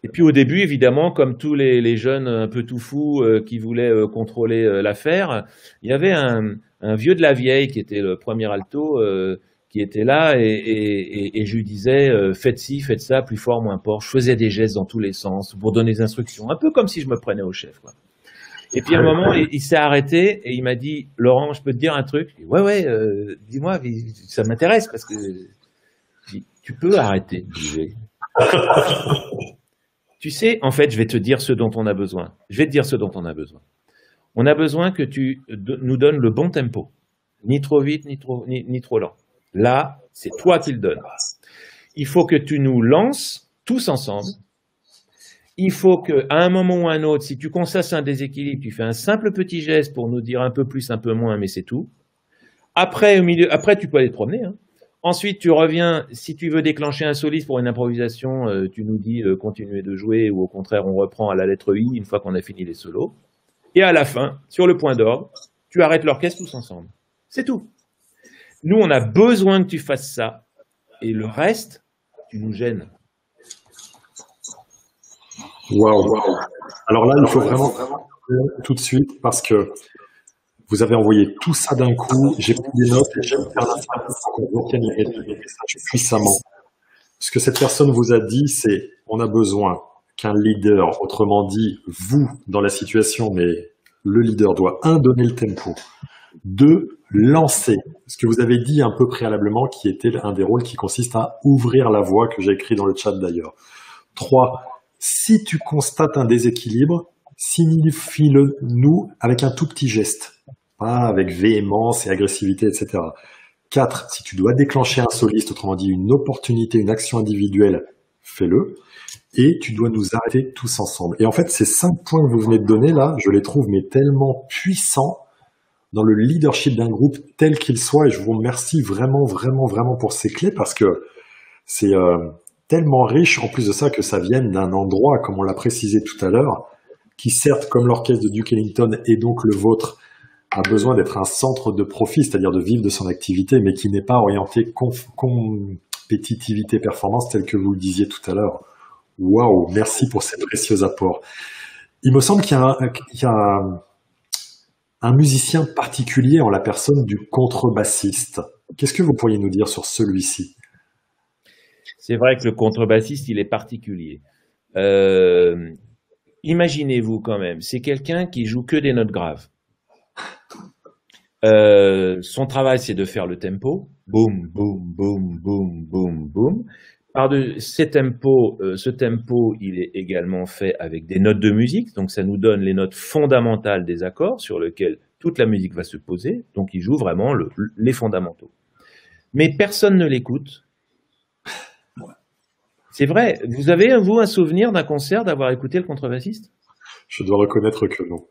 Et puis au début, évidemment, comme tous les jeunes un peu tout fous qui voulaient contrôler l'affaire, il y avait un vieux de la vieille qui était le premier alto qui était là et je lui disais faites ci, faites ça, plus fort, moins fort. Je faisais des gestes dans tous les sens pour donner des instructions, un peu comme si je me prenais au chef, quoi. Et puis à un moment, il s'est arrêté et il m'a dit Laurent, je peux te dire un truc? Ouais, dis-moi, ça m'intéresse parce que tu peux arrêter de bouger. Tu sais, en fait, je vais te dire ce dont on a besoin. Je vais te dire ce dont on a besoin. On a besoin que tu nous donnes le bon tempo. Ni trop vite, ni trop lent. Là, c'est toi qui le donnes. Il faut que tu nous lances tous ensemble. Il faut qu'à un moment ou à un autre, si tu constates un déséquilibre, tu fais un simple petit geste pour nous dire un peu plus, un peu moins, mais c'est tout. Après, tu peux aller te promener, hein. Ensuite, tu reviens, si tu veux déclencher un soliste pour une improvisation, tu nous dis continuer de jouer ou au contraire, on reprend à la lettre I une fois qu'on a fini les solos. Et à la fin, sur le point d'orgue, tu arrêtes l'orchestre tous ensemble. C'est tout. Nous, on a besoin que tu fasses ça. Et le reste, tu nous gênes. Waouh. Alors là, il faut vraiment tout de suite parce que vous avez envoyé tout ça d'un coup. J'ai pris des notes et j'aime faire la pour qu'on retienne les messages puissamment. Ce que cette personne vous a dit, c'est on a besoin qu'un leader, autrement dit, vous dans la situation, mais le leader doit, donner le tempo, 2, lancer. Ce que vous avez dit un peu préalablement, qui était un des rôles qui consiste à ouvrir la voie, que j'ai écrit dans le chat d'ailleurs. 3, si tu constates un déséquilibre, signifie-le nous avec un tout petit geste. Pas avec véhémence et agressivité, etc. 4, si tu dois déclencher un soliste, autrement dit une opportunité, une action individuelle, fais-le. Et tu dois nous arrêter tous ensemble. Et en fait, ces 5 points que vous venez de donner là, je les trouve mais tellement puissants dans le leadership d'un groupe tel qu'il soit. Et je vous remercie vraiment, vraiment, vraiment pour ces clés parce que c'est tellement riche en plus de ça que ça vienne d'un endroit, comme on l'a précisé tout à l'heure, qui certes, comme l'orchestre de Duke Ellington et donc le vôtre, a besoin d'être un centre de profit, c'est-à-dire de vivre de son activité, mais qui n'est pas orienté compétitivité, performance, tel que vous le disiez tout à l'heure. Waouh, merci pour ces précieux apports. Il me semble qu'il y a un musicien particulier en la personne du contrebassiste. Qu'est-ce que vous pourriez nous dire sur celui-ci? C'est vrai que le contrebassiste, il est particulier. Imaginez-vous quand même, c'est quelqu'un qui joue que des notes graves. Son travail, c'est de faire le tempo. Boum, boum, boum, boum, boum, boum. Ce tempo, il est également fait avec des notes de musique. Donc, ça nous donne les notes fondamentales des accords sur lesquels toute la musique va se poser. Donc, il joue vraiment les fondamentaux. Mais personne ne l'écoute. C'est vrai. Vous avez, vous, un souvenir d'un concert d'avoir écouté le contrebassiste? Je dois reconnaître que non.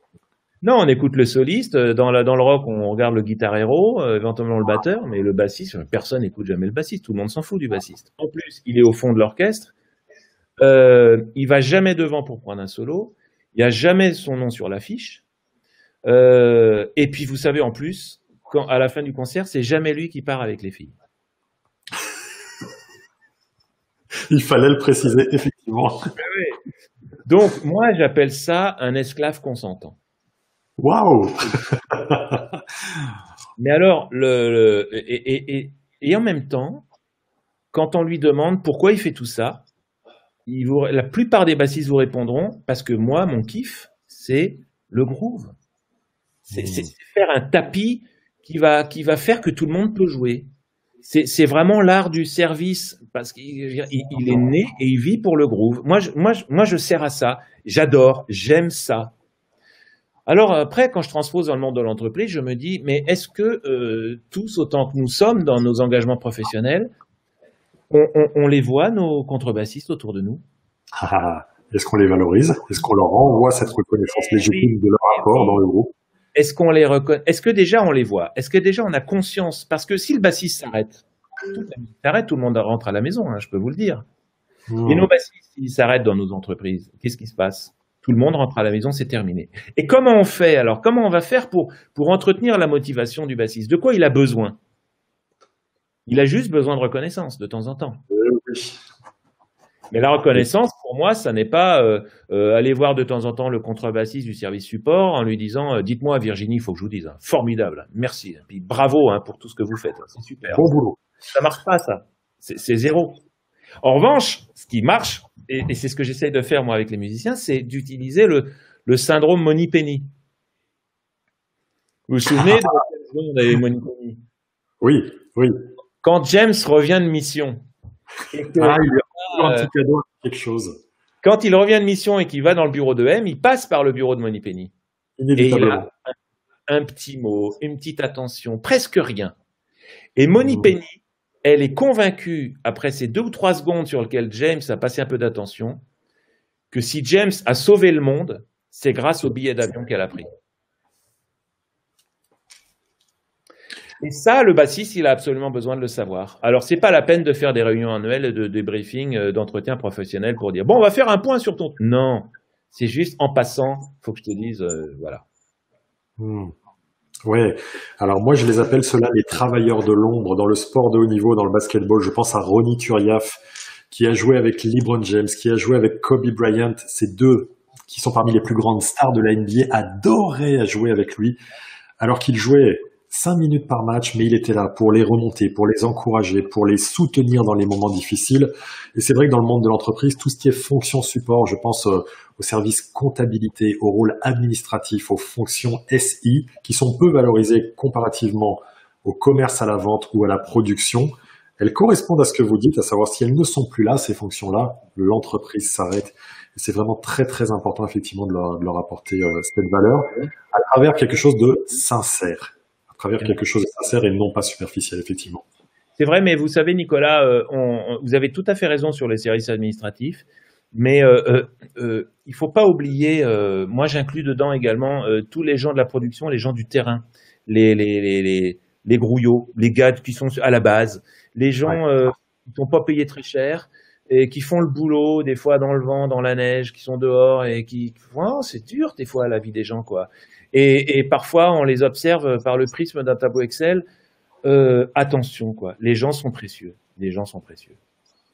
Non, on écoute le soliste. Dans le rock, on regarde le guitarero, éventuellement le batteur, mais le bassiste, personne n'écoute jamais le bassiste. Tout le monde s'en fout du bassiste. En plus, il est au fond de l'orchestre. Il va jamais devant pour prendre un solo. Il n'y a jamais son nom sur l'affiche. Et puis, vous savez, en plus, à la fin du concert, c'est jamais lui qui part avec les filles. Il fallait le préciser, effectivement. Oui. Donc, moi, j'appelle ça un esclave consentant. Waouh. Mais alors, et en même temps, quand on lui demande pourquoi il fait tout ça, la plupart des bassistes vous répondront parce que moi, mon kiff, c'est le groove. C'est faire un tapis qui va faire que tout le monde peut jouer. C'est vraiment l'art du service parce qu'il est né et il vit pour le groove. Moi, je sers à ça. J'adore, j'aime ça. Alors après, quand je transpose dans le monde de l'entreprise, je me dis, mais est-ce que tous, autant que nous sommes dans nos engagements professionnels, on les voit, nos contrebassistes autour de nous? Est-ce qu'on les valorise? Est-ce qu'on leur renvoie cette reconnaissance légitime de leur rapport dans le groupe? Est-ce qu'on les reconnaît? Est-ce que déjà on les voit? Est-ce que déjà on a conscience? Parce que si le bassiste s'arrête, tout le monde rentre à la maison, hein, je peux vous le dire. Et nos bassistes, s'ils s'arrêtent dans nos entreprises, qu'est-ce qui se passe? Tout le monde rentre à la maison, c'est terminé. Et comment on fait alors? Comment on va faire pour entretenir la motivation du bassiste? De quoi il a besoin? Il a juste besoin de reconnaissance de temps en temps. Oui. Mais la reconnaissance, pour moi, ça n'est pas aller voir de temps en temps le contrebassiste du service support en lui disant dites-moi Virginie, il faut que je vous dise, hein, formidable, merci, puis bravo hein, pour tout ce que vous faites, c'est super. Bon boulot. Ça marche pas ça, c'est zéro. En revanche, ce qui marche, et c'est ce que j'essaye de faire moi avec les musiciens, c'est d'utiliser le syndrome Moneypenny. Vous vous souvenez de la Moneypenny? Oui, oui. Quand James revient de mission, et que, il lui a un petit cadeau, quelque chose. Quand il revient de mission et qu'il va dans le bureau de M, il passe par le bureau de Moneypenny. Et il a un petit mot, une petite attention, presque rien. Et Moneypenny, elle est convaincue, après ces 2 ou 3 secondes sur lesquelles James a passé un peu d'attention, que si James a sauvé le monde, c'est grâce au billet d'avion qu'elle a pris. Et ça, le bassiste, il a absolument besoin de le savoir. Alors, c'est pas la peine de faire des réunions annuelles de débriefing, d'entretien professionnel pour dire « Bon, on va faire un point sur ton… » Non, c'est juste en passant, faut que je te dise, voilà. Ouais. Alors moi, je les appelle ceux-là les travailleurs de l'ombre dans le sport de haut niveau, dans le basketball. Je pense à Ronny Turiaf, qui a joué avec LeBron James, qui a joué avec Kobe Bryant. Ces deux qui sont parmi les plus grandes stars de la NBA adoraient jouer avec lui, alors qu'il jouait 5 minutes par match, mais il était là pour les remonter, pour les encourager, pour les soutenir dans les moments difficiles. Et c'est vrai que dans le monde de l'entreprise, tout ce qui est fonction support, je pense au service comptabilité, au rôle administratif, aux fonctions SI, qui sont peu valorisées comparativement au commerce à la vente ou à la production, elles correspondent à ce que vous dites, à savoir si elles ne sont plus là, ces fonctions-là, l'entreprise s'arrête. Et c'est vraiment très très important effectivement de leur apporter cette valeur à travers quelque chose de sincère. À travers quelque chose de sincère et non pas superficiel, effectivement. C'est vrai, mais vous savez, Nicolas, vous avez tout à fait raison sur les services administratifs, mais il ne faut pas oublier, moi j'inclus dedans également tous les gens de la production, les gens du terrain, les grouillots, les gars qui sont à la base, les gens qui ne sont pas payés très cher et qui font le boulot des fois dans le vent, dans la neige, qui sont dehors et qui… Oh, c'est dur des fois la vie des gens, quoi. Et parfois, on les observe par le prisme d'un tableau Excel. Attention, quoi. Les gens sont précieux. Les gens sont précieux.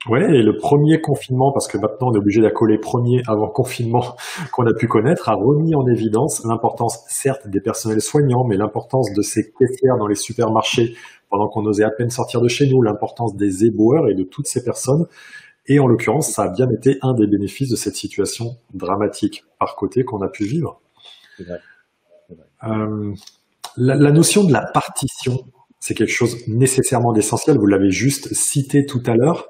Ouais, et le premier confinement, parce que maintenant on est obligé d'accoler premier avant confinement qu'on a pu connaître, a remis en évidence l'importance, certes, des personnels soignants, mais l'importance de ces caissières dans les supermarchés pendant qu'on osait à peine sortir de chez nous, l'importance des éboueurs et de toutes ces personnes. Et en l'occurrence, ça a bien été un des bénéfices de cette situation dramatique par côté qu'on a pu vivre. C'est vrai. La notion de la partition, c'est quelque chose nécessairement d'essentiel. Vous l'avez juste cité tout à l'heure.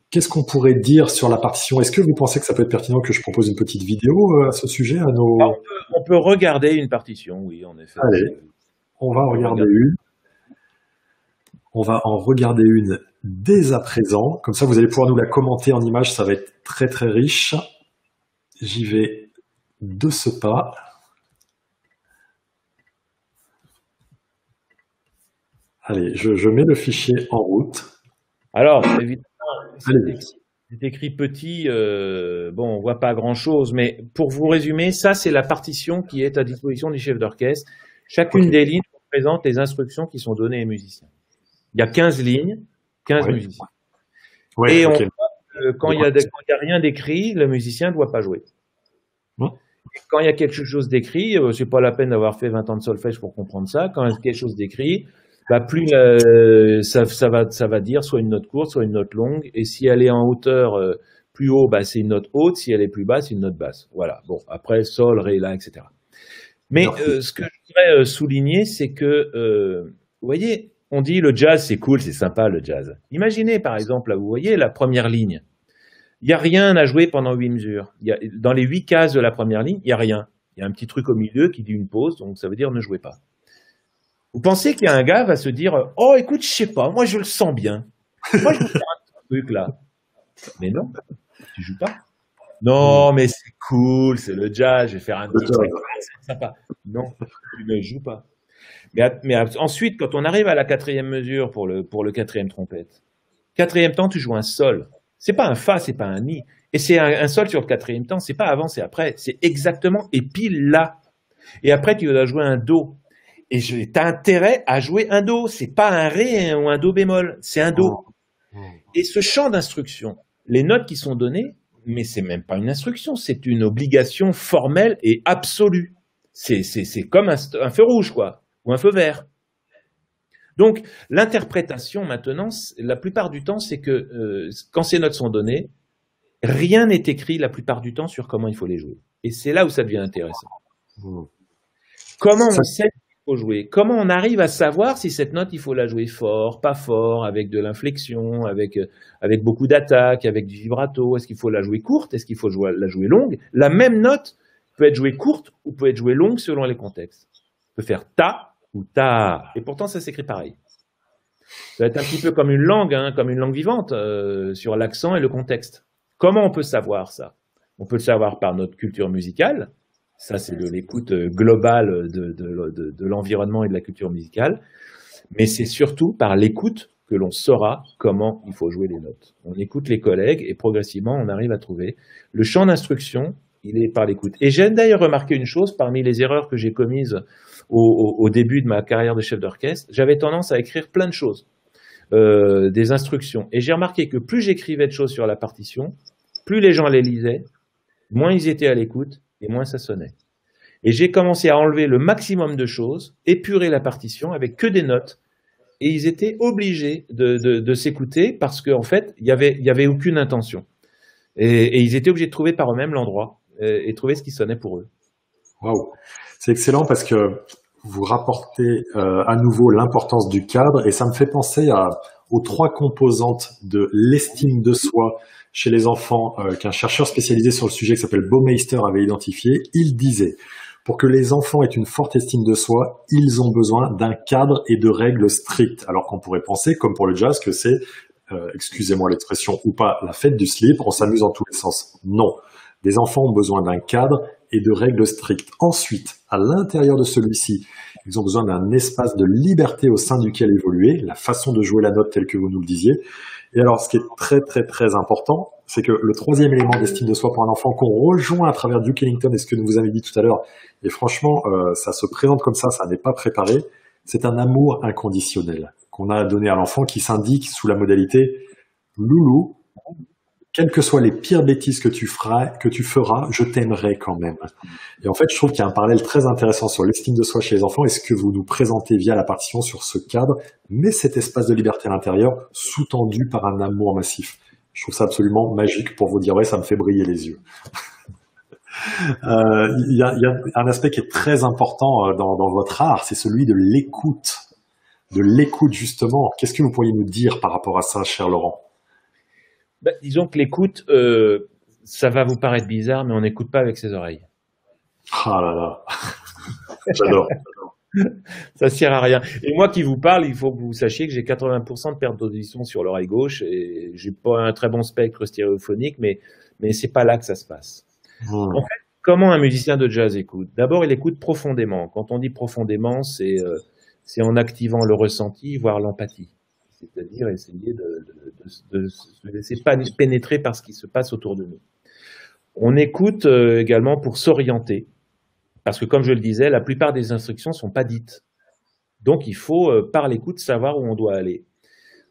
Qu'est-ce qu'on pourrait dire sur la partition? Est-ce que vous pensez que ça peut être pertinent que je propose une petite vidéo à ce sujet à nos… On peut regarder une partition, oui, en effet. Allez, on va en regarder une. On va en regarder une dès à présent. Comme ça, vous allez pouvoir nous la commenter en images. Ça va être très, très riche. J'y vais de ce pas. Allez, je mets le fichier en route. Alors, évidemment, c'est écrit petit, bon, on voit pas grand-chose, mais pour vous résumer, ça, c'est la partition qui est à disposition du chef d'orchestre. Chacune des lignes représente les instructions qui sont données aux musiciens. Il y a 15 lignes, 15 musiciens. Et on voit, quand il y a rien d'écrit, le musicien ne doit pas jouer. Quand il y a quelque chose d'écrit, c'est pas la peine d'avoir fait 20 ans de solfège pour comprendre ça. Quand il y a quelque chose d'écrit, plus ça va dire soit une note courte, soit une note longue. Et si elle est en hauteur plus haut, c'est une note haute. Si elle est plus basse, c'est une note basse. Voilà. Bon, après sol, ré, la, etc. Mais ce que je voudrais souligner, c'est que, vous voyez, on dit le jazz, c'est cool, c'est sympa le jazz. Imaginez par exemple, là, vous voyez la première ligne. Il n'y a rien à jouer pendant 8 mesures. Dans les 8 cases de la première ligne, il n'y a rien. Il y a un petit truc au milieu qui dit une pause, donc ça veut dire ne jouez pas. Vous pensez qu'il y a un gars va se dire « Oh, écoute, je sais pas, moi je le sens bien. Moi je veux faire un petit truc là. » Mais non, tu joues pas. Non, mais c'est cool, c'est le jazz, je vais faire un petit truc, c'est sympa. Non, tu ne joues pas. Mais ensuite, quand on arrive à la 4e mesure pour le 4e trompette, 4e temps, tu joues un sol. C'est pas un fa, c'est pas un mi. Et c'est un sol sur le 4e temps, c'est pas avant, c'est après. C'est exactement et pile là. Et après, tu vas jouer un do. Et t'as intérêt à jouer un do. C'est pas un ré ou un do bémol, c'est un do. Et ce champ d'instruction, les notes qui sont données, mais c'est même pas une instruction, c'est une obligation formelle et absolue. C'est comme un feu rouge, quoi, ou un feu vert. Donc, l'interprétation, maintenant, la plupart du temps, c'est que quand ces notes sont données, rien n'est écrit la plupart du temps sur comment il faut les jouer. Et c'est là où ça devient intéressant. Comment on sait qu'il faut jouer? Comment on arrive à savoir si cette note, il faut la jouer fort, pas fort, avec de l'inflexion, avec beaucoup d'attaque, avec du vibrato? Est-ce qu'il faut la jouer courte? Est-ce qu'il faut la jouer longue? La même note peut être jouée courte ou peut être jouée longue selon les contextes. On peut faire ta ou ta. Et pourtant, ça s'écrit pareil. Ça va être un petit peu comme une langue vivante, sur l'accent et le contexte. Comment on peut savoir ça? On peut le savoir par notre culture musicale. Ça, c'est de l'écoute globale de l'environnement et de la culture musicale. Mais c'est surtout par l'écoute que l'on saura comment il faut jouer les notes. On écoute les collègues et progressivement, on arrive à trouver. Le champ d'instruction, il est par l'écoute. Et j'ai d'ailleurs remarqué une chose, parmi les erreurs que j'ai commises au début de ma carrière de chef d'orchestre, j'avais tendance à écrire plein de choses, des instructions. Et j'ai remarqué que plus j'écrivais de choses sur la partition, plus les gens les lisaient, moins ils étaient à l'écoute et moins ça sonnait. Et j'ai commencé à enlever le maximum de choses, épurer la partition avec que des notes, et ils étaient obligés de s'écouter parce qu'en fait, il y avait aucune intention. Et ils étaient obligés de trouver par eux-mêmes l'endroit et trouver ce qui sonnait pour eux. Waouh, c'est excellent parce que vous rapportez à nouveau l'importance du cadre et ça me fait penser aux 3 composantes de l'estime de soi chez les enfants qu'un chercheur spécialisé sur le sujet qui s'appelle Baumeister avait identifié. Il disait: pour que les enfants aient une forte estime de soi, ils ont besoin d'un cadre et de règles strictes. Alors qu'on pourrait penser, comme pour le jazz, que c'est, excusez-moi l'expression ou pas, la fête du slip, on s'amuse dans tous les sens. Non. Les enfants ont besoin d'un cadre et de règles strictes. Ensuite, à l'intérieur de celui-ci, ils ont besoin d'un espace de liberté au sein duquel évoluer, la façon de jouer la note telle que vous nous le disiez. Et alors, ce qui est très, très, très important, c'est que le 3e élément d'estime de soi pour un enfant qu'on rejoint à travers Duke Ellington et ce que vous avez dit tout à l'heure, et franchement, ça se présente comme ça n'est pas préparé, c'est un amour inconditionnel qu'on a donné à l'enfant qui s'indique sous la modalité « Loulou, quelles que soient les pires bêtises que tu feras, je t'aimerai quand même. » Et en fait, je trouve qu'il y a un parallèle très intéressant sur l'estime de soi chez les enfants et ce que vous nous présentez via la partition sur ce cadre, mais cet espace de liberté à l'intérieur sous-tendu par un amour massif. Je trouve ça absolument magique pour vous dire, ouais, ça me fait briller les yeux. Il y a un aspect qui est très important dans votre art, c'est celui de l'écoute. De l'écoute, justement. Qu'est-ce que vous pourriez nous dire par rapport à ça, cher Laurent? Disons que l'écoute, ça va vous paraître bizarre, mais on n'écoute pas avec ses oreilles. Ah là là, j'adore. Ça sert à rien. Et moi qui vous parle, il faut que vous sachiez que j'ai 80% de perte d'audition sur l'oreille gauche et j'ai pas un très bon spectre stéréophonique, mais c'est pas là que ça se passe. En fait, comment un musicien de jazz écoute? D'abord, il écoute profondément. Quand on dit profondément, c'est en activant le ressenti, voire l'empathie. C'est-à-dire essayer de se laisser pénétrer par ce qui se passe autour de nous. On écoute également pour s'orienter, parce que comme je le disais, la plupart des instructions ne sont pas dites. Donc il faut, par l'écoute, savoir où on doit aller.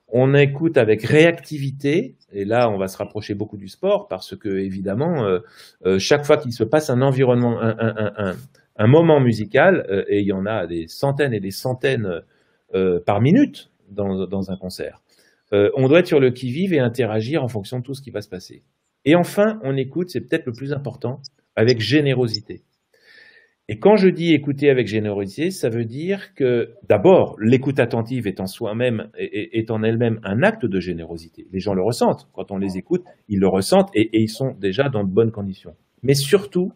On écoute avec réactivité, et là on va se rapprocher beaucoup du sport, parce que évidemment, chaque fois qu'il se passe un environnement, un moment musical, et il y en a des centaines et des centaines par minute dans un concert. On doit être sur le qui-vive et interagir en fonction de tout ce qui va se passer. Et enfin, on écoute, c'est peut-être le plus important, avec générosité. Et quand je dis écouter avec générosité, ça veut dire que, d'abord, l'écoute attentive est en soi-même, est en elle-même un acte de générosité. Les gens le ressentent. Quand on les écoute, ils le ressentent et ils sont déjà dans de bonnes conditions. Mais surtout,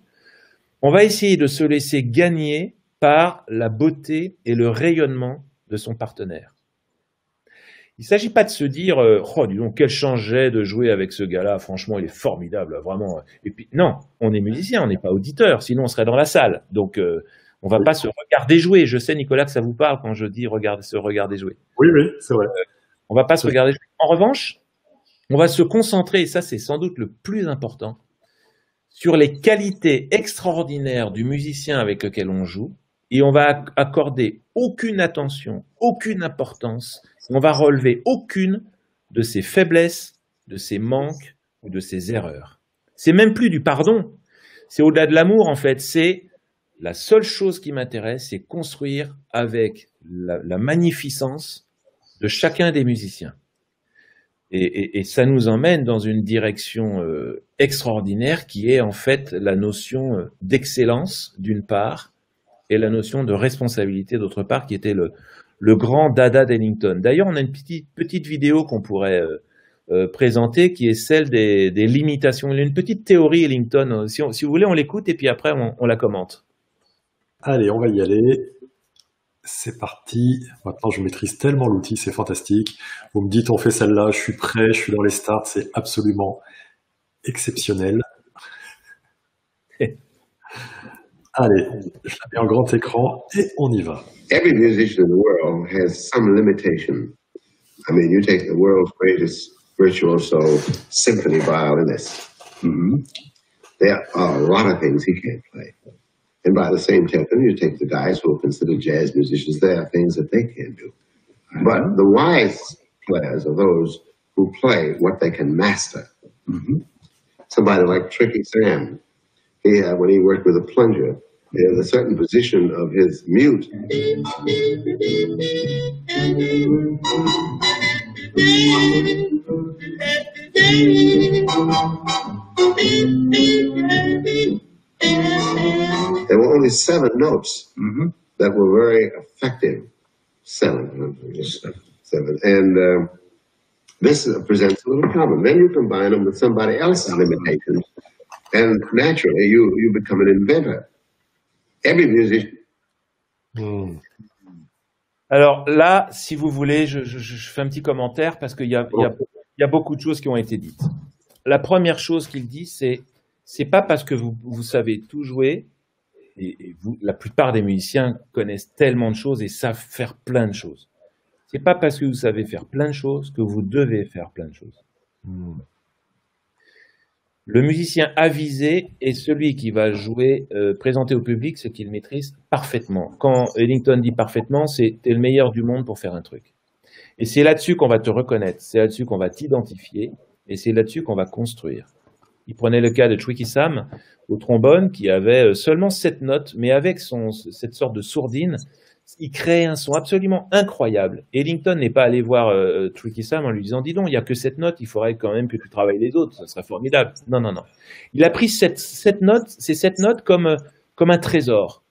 on va essayer de se laisser gagner par la beauté et le rayonnement de son partenaire. Il ne s'agit pas de se dire « Oh, dis donc, quel changeait de jouer avec ce gars-là, franchement, il est formidable, vraiment. » Et puis, non, on est musicien, on n'est pas auditeur, sinon on serait dans la salle. Donc, on ne va pas se regarder jouer. Je sais, Nicolas, que ça vous parle quand je dis se regarder jouer. Oui, oui, c'est vrai. On ne va pas se regarder jouer. En revanche, on va se concentrer, et ça c'est sans doute le plus important, sur les qualités extraordinaires du musicien avec lequel on joue, et on va accorder aucune attention, aucune importance, on va relever aucune de ses faiblesses, de ses manques ou de ses erreurs. C'est même plus du pardon, c'est au-delà de l'amour en fait, c'est la seule chose qui m'intéresse, c'est construire avec la magnificence de chacun des musiciens. Et ça nous emmène dans une direction extraordinaire qui est en fait la notion d'excellence d'une part et la notion de responsabilité d'autre part qui était le grand dada d'Ellington. D'ailleurs, on a une petite vidéo qu'on pourrait présenter qui est celle des limitations. Il y a une petite théorie Ellington. Si vous voulez, on l'écoute et puis après on la commente. Allez, on va y aller. C'est parti. Maintenant, je maîtrise tellement l'outil, c'est fantastique. Vous me dites, on fait celle-là, je suis prêt, je suis dans les starts, c'est absolument exceptionnel. Allez, je la mets en grand écran et on y va. Every musician in the world has some limitation. I mean, you take the world's greatest virtuoso symphony violinist. There are a lot of things he can't play. And by the same token, you take the guys who are considered jazz musicians, there are things that they can't do. But the wise players are those who play what they can master. Somebody like Tricky Sam, when he worked with a plunger, there's a certain position of his mute. There were only 7 notes that were very effective. 7. And this presents a little problem. Then you combine them with somebody else's limitations, and naturally you become an inventor. Every musician. Alors là, si vous voulez, je fais un petit commentaire parce qu'il y a beaucoup de choses qui ont été dites. La première chose qu'il dit, c'est pas parce que vous savez tout jouer, et la plupart des musiciens connaissent tellement de choses et savent faire plein de choses. C'est pas parce que vous savez faire plein de choses que vous devez faire plein de choses. Le musicien avisé est celui qui va jouer, présenter au public ce qu'il maîtrise parfaitement. Quand Ellington dit parfaitement, c'est t'es le meilleur du monde pour faire un truc. Et c'est là-dessus qu'on va te reconnaître, c'est là-dessus qu'on va t'identifier, et c'est là-dessus qu'on va construire. Il prenait le cas de Tricky Sam au trombone qui avait seulement 7 notes, mais avec cette sorte de sourdine, il créait un son absolument incroyable. Ellington n'est pas allé voir Tricky Sam en lui disant « Dis donc, il n'y a que 7 notes, il faudrait quand même que tu travailles les autres, ça serait formidable. » Non, non, non. Il a pris ces 7 notes comme un trésor.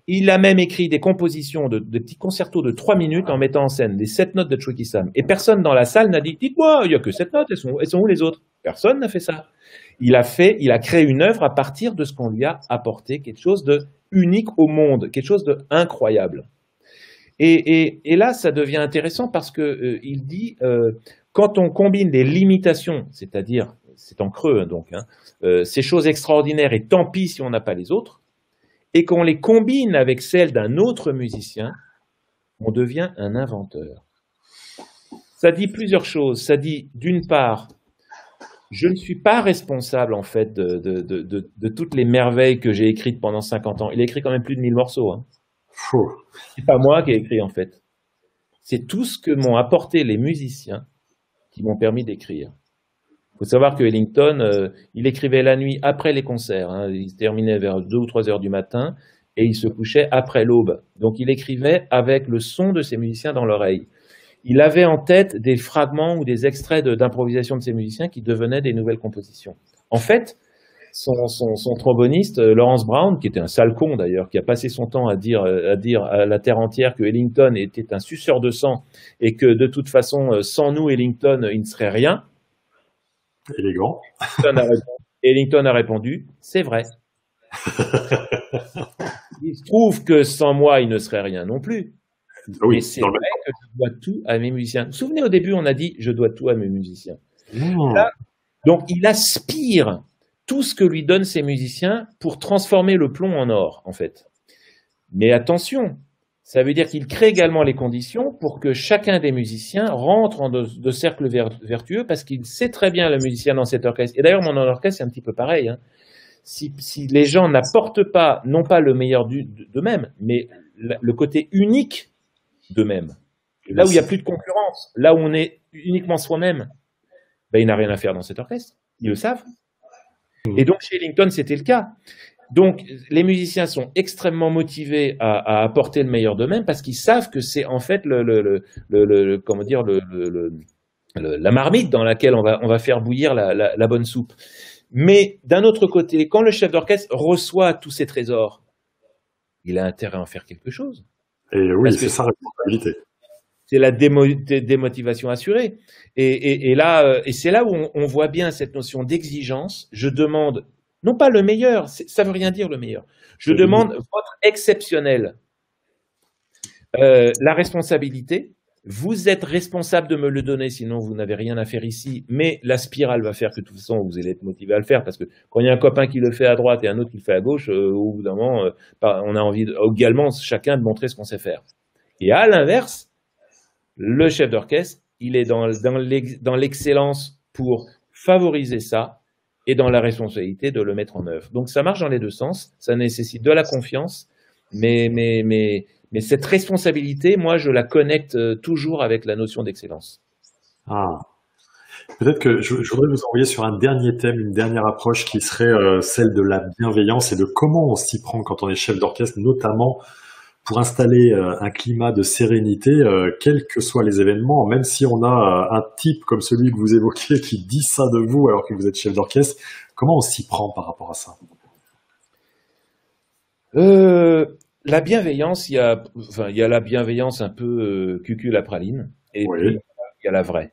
Il a même écrit des compositions de petits concertos de 3 minutes en mettant en scène les 7 notes de Tricky Sam. Et personne dans la salle n'a dit « Dites-moi, il n'y a que 7 notes, elles sont où les autres ?» Personne n'a fait ça. Il a créé une œuvre à partir de ce qu'on lui a apporté, quelque chose de unique au monde, quelque chose de incroyable. Et là, ça devient intéressant parce que il dit quand on combine les limitations, c'est-à-dire, c'est en creux donc, ces choses extraordinaires et tant pis si on n'a pas les autres, et qu'on les combine avec celles d'un autre musicien, on devient un inventeur. Ça dit plusieurs choses. Ça dit, d'une part, je ne suis pas responsable, en fait, de toutes les merveilles que j'ai écrites pendant 50 ans. Il a écrit quand même plus de 1000 morceaux. C'est pas moi qui ai écrit, en fait. C'est tout ce que m'ont apporté les musiciens qui m'ont permis d'écrire. Il faut savoir que Ellington, il écrivait la nuit après les concerts. Il se terminait vers 2 ou 3 heures du matin. et il se couchait après l'aube. Donc il écrivait avec le son de ses musiciens dans l'oreille. Il avait en tête des fragments ou des extraits d'improvisation de ses musiciens qui devenaient des nouvelles compositions. En fait, son tromboniste, Lawrence Brown, qui était un sale con d'ailleurs, qui a passé son temps à dire à la terre entière que Ellington était un suceur de sang et que de toute façon, sans nous, Ellington, il ne serait rien. Élégant. Ellington a répondu, c'est vrai. Il se trouve que sans moi, il ne serait rien non plus. Oui, mais c'est vrai que je dois tout à mes musiciens. Vous vous souvenez, au début, on a dit, je dois tout à mes musiciens. Là, donc, il aspire tout ce que lui donnent ses musiciens pour transformer le plomb en or, en fait. Mais attention, ça veut dire qu'il crée également les conditions pour que chacun des musiciens rentre en de cercle vertueux, parce qu'il sait très bien, le musicien dans cet orchestre. Et d'ailleurs, mon orchestre, c'est un petit peu pareil. Hein. Si les gens n'apportent pas, non pas le meilleur d'eux-mêmes, mais le côté unique d'eux-mêmes, là où il n'y a plus de concurrence, là où on est uniquement soi-même, ben, il n'a rien à faire dans cet orchestre. Ils le savent. Et donc, chez Ellington, c'était le cas. Donc, les musiciens sont extrêmement motivés à apporter le meilleur d'eux-mêmes parce qu'ils savent que c'est en fait la marmite dans laquelle on va faire bouillir la bonne soupe. Mais d'un autre côté, quand le chef d'orchestre reçoit tous ces trésors, il a intérêt à en faire quelque chose. Et oui, c'est sa responsabilité. C'est la démotivation assurée. Et là, et c'est là où on voit bien cette notion d'exigence. Je demande, non pas le meilleur, ça veut rien dire le meilleur. Je demande votre exceptionnel. La responsabilité, vous êtes responsable de me le donner, sinon vous n'avez rien à faire ici. Mais la spirale va faire que de toute façon, vous allez être motivé à le faire. Parce que quand il y a un copain qui le fait à droite et un autre qui le fait à gauche, au bout d'un moment, on a envie également chacun de montrer ce qu'on sait faire. Et à l'inverse, le chef d'orchestre, il est dans l'excellence pour favoriser ça et dans la responsabilité de le mettre en œuvre. Donc ça marche dans les deux sens, ça nécessite de la confiance, mais cette responsabilité, moi, je la connecte toujours avec la notion d'excellence. Ah. Peut-être que je voudrais vous envoyer sur un dernier thème, une dernière approche qui serait celle de la bienveillance et de comment on s'y prend quand on est chef d'orchestre, notamment pour installer un climat de sérénité, quels que soient les événements, même si on a un type comme celui que vous évoquiez qui dit ça de vous alors que vous êtes chef d'orchestre, comment on s'y prend par rapport à ça? La bienveillance, il y a la bienveillance un peu cucul la praline, et oui. Puis il y a la vraie.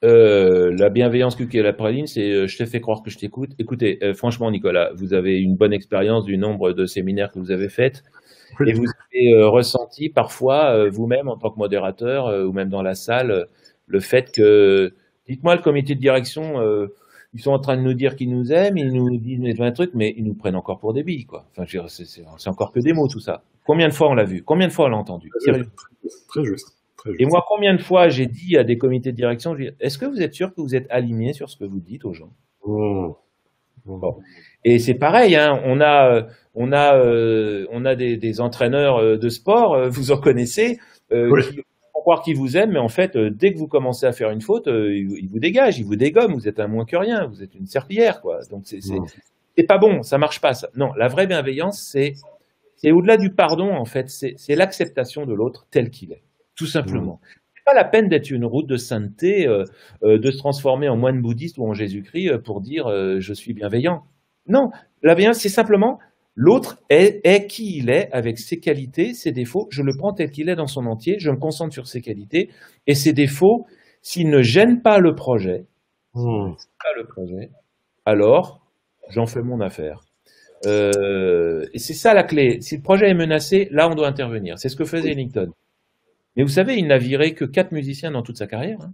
La bienveillance cucul la praline, c'est je te fais croire que je t'écoute. Écoutez, franchement, Nicolas, vous avez une bonne expérience du nombre de séminaires que vous avez faits. Oui. Et vous avez ressenti parfois, vous-même en tant que modérateur, ou même dans la salle, le fait que, dites-moi, le comité de direction, ils sont en train de nous dire qu'ils nous aiment, ils nous disent un truc, mais ils nous prennent encore pour des billes, quoi. Enfin, c'est encore que des mots, tout ça. Combien de fois on l'a vu? Combien de fois on l'a entendu? Sérieux. Très juste. Et moi, combien de fois j'ai dit à des comités de direction, est-ce que vous êtes sûr que vous êtes aligné sur ce que vous dites aux gens? Bon. Et c'est pareil, hein, on a des entraîneurs de sport, vous en connaissez, qui font croire qu'ils vous aiment, mais en fait, dès que vous commencez à faire une faute, ils vous dégagent, ils vous dégomment, vous êtes un moins que rien, vous êtes une serpillière, quoi. Donc c'est pas bon, ça marche pas, ça. Non, la vraie bienveillance, c'est au-delà du pardon, en fait, c'est l'acceptation de l'autre tel qu'il est, tout simplement. C'est pas la peine d'être une route de sainteté, de se transformer en moine bouddhiste ou en Jésus-Christ pour dire je suis bienveillant. Non, la bienveillance, c'est simplement l'autre est qui il est avec ses qualités, ses défauts. Je le prends tel qu'il est dans son entier, je me concentre sur ses qualités et ses défauts. S'ils ne gênent pas le projet, alors j'en fais mon affaire. Et c'est ça la clé. Si le projet est menacé, là on doit intervenir. C'est ce que faisait Ellington. Mais vous savez, il n'a viré que 4 musiciens dans toute sa carrière. Hein.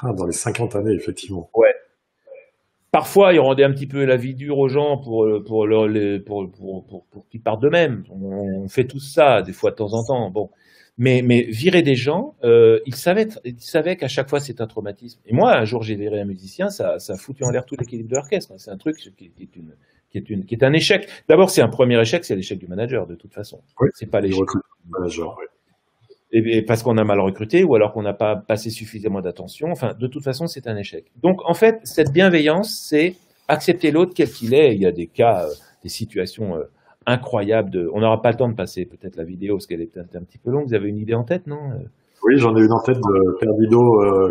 Ah, dans les 50 années, effectivement. Ouais. Parfois, il rendait un petit peu la vie dure aux gens pour qu'ils partent d'eux-mêmes. On fait tout ça, des fois de temps en temps. Bon. Mais virer des gens, il savait qu'à chaque fois, c'est un traumatisme. Et moi, un jour, j'ai viré un musicien, ça a foutu en l'air tout l'équilibre de l'orchestre. C'est un truc qui est un échec. D'abord, c'est un premier échec, c'est l'échec du manager, de toute façon. Oui, c'est pas l'échec du manager, oui. Et parce qu'on a mal recruté ou alors qu'on n'a pas passé suffisamment d'attention. Enfin, de toute façon, c'est un échec. Donc, en fait, cette bienveillance, c'est accepter l'autre quel qu'il est. Il y a des cas, des situations incroyable. On n'aura pas le temps de passer peut-être la vidéo parce qu'elle est peut-être un petit peu longue. Vous avez une idée en tête, non? Oui, j'en ai une en tête de Perdido,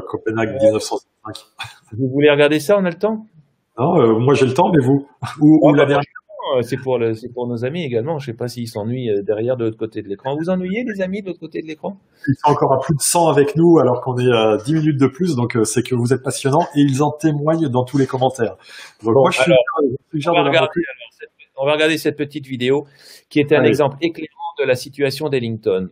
Copenhague 1905. Vous voulez regarder ça? On a le temps? Non, moi j'ai le temps, mais vous? Ou la dernière? C'est pour nos amis également. Je ne sais pas s'ils s'ennuient derrière de l'autre côté de l'écran. Vous ennuyez, les amis, de l'autre côté de l'écran? Ils sont encore à plus de 100 avec nous, alors qu'on est à 10 minutes de plus, donc c'est que vous êtes passionnants, et ils en témoignent dans tous les commentaires. Donc bon, moi, je on va regarder cette petite vidéo, qui est un exemple éclairant de la situation d'Ellington.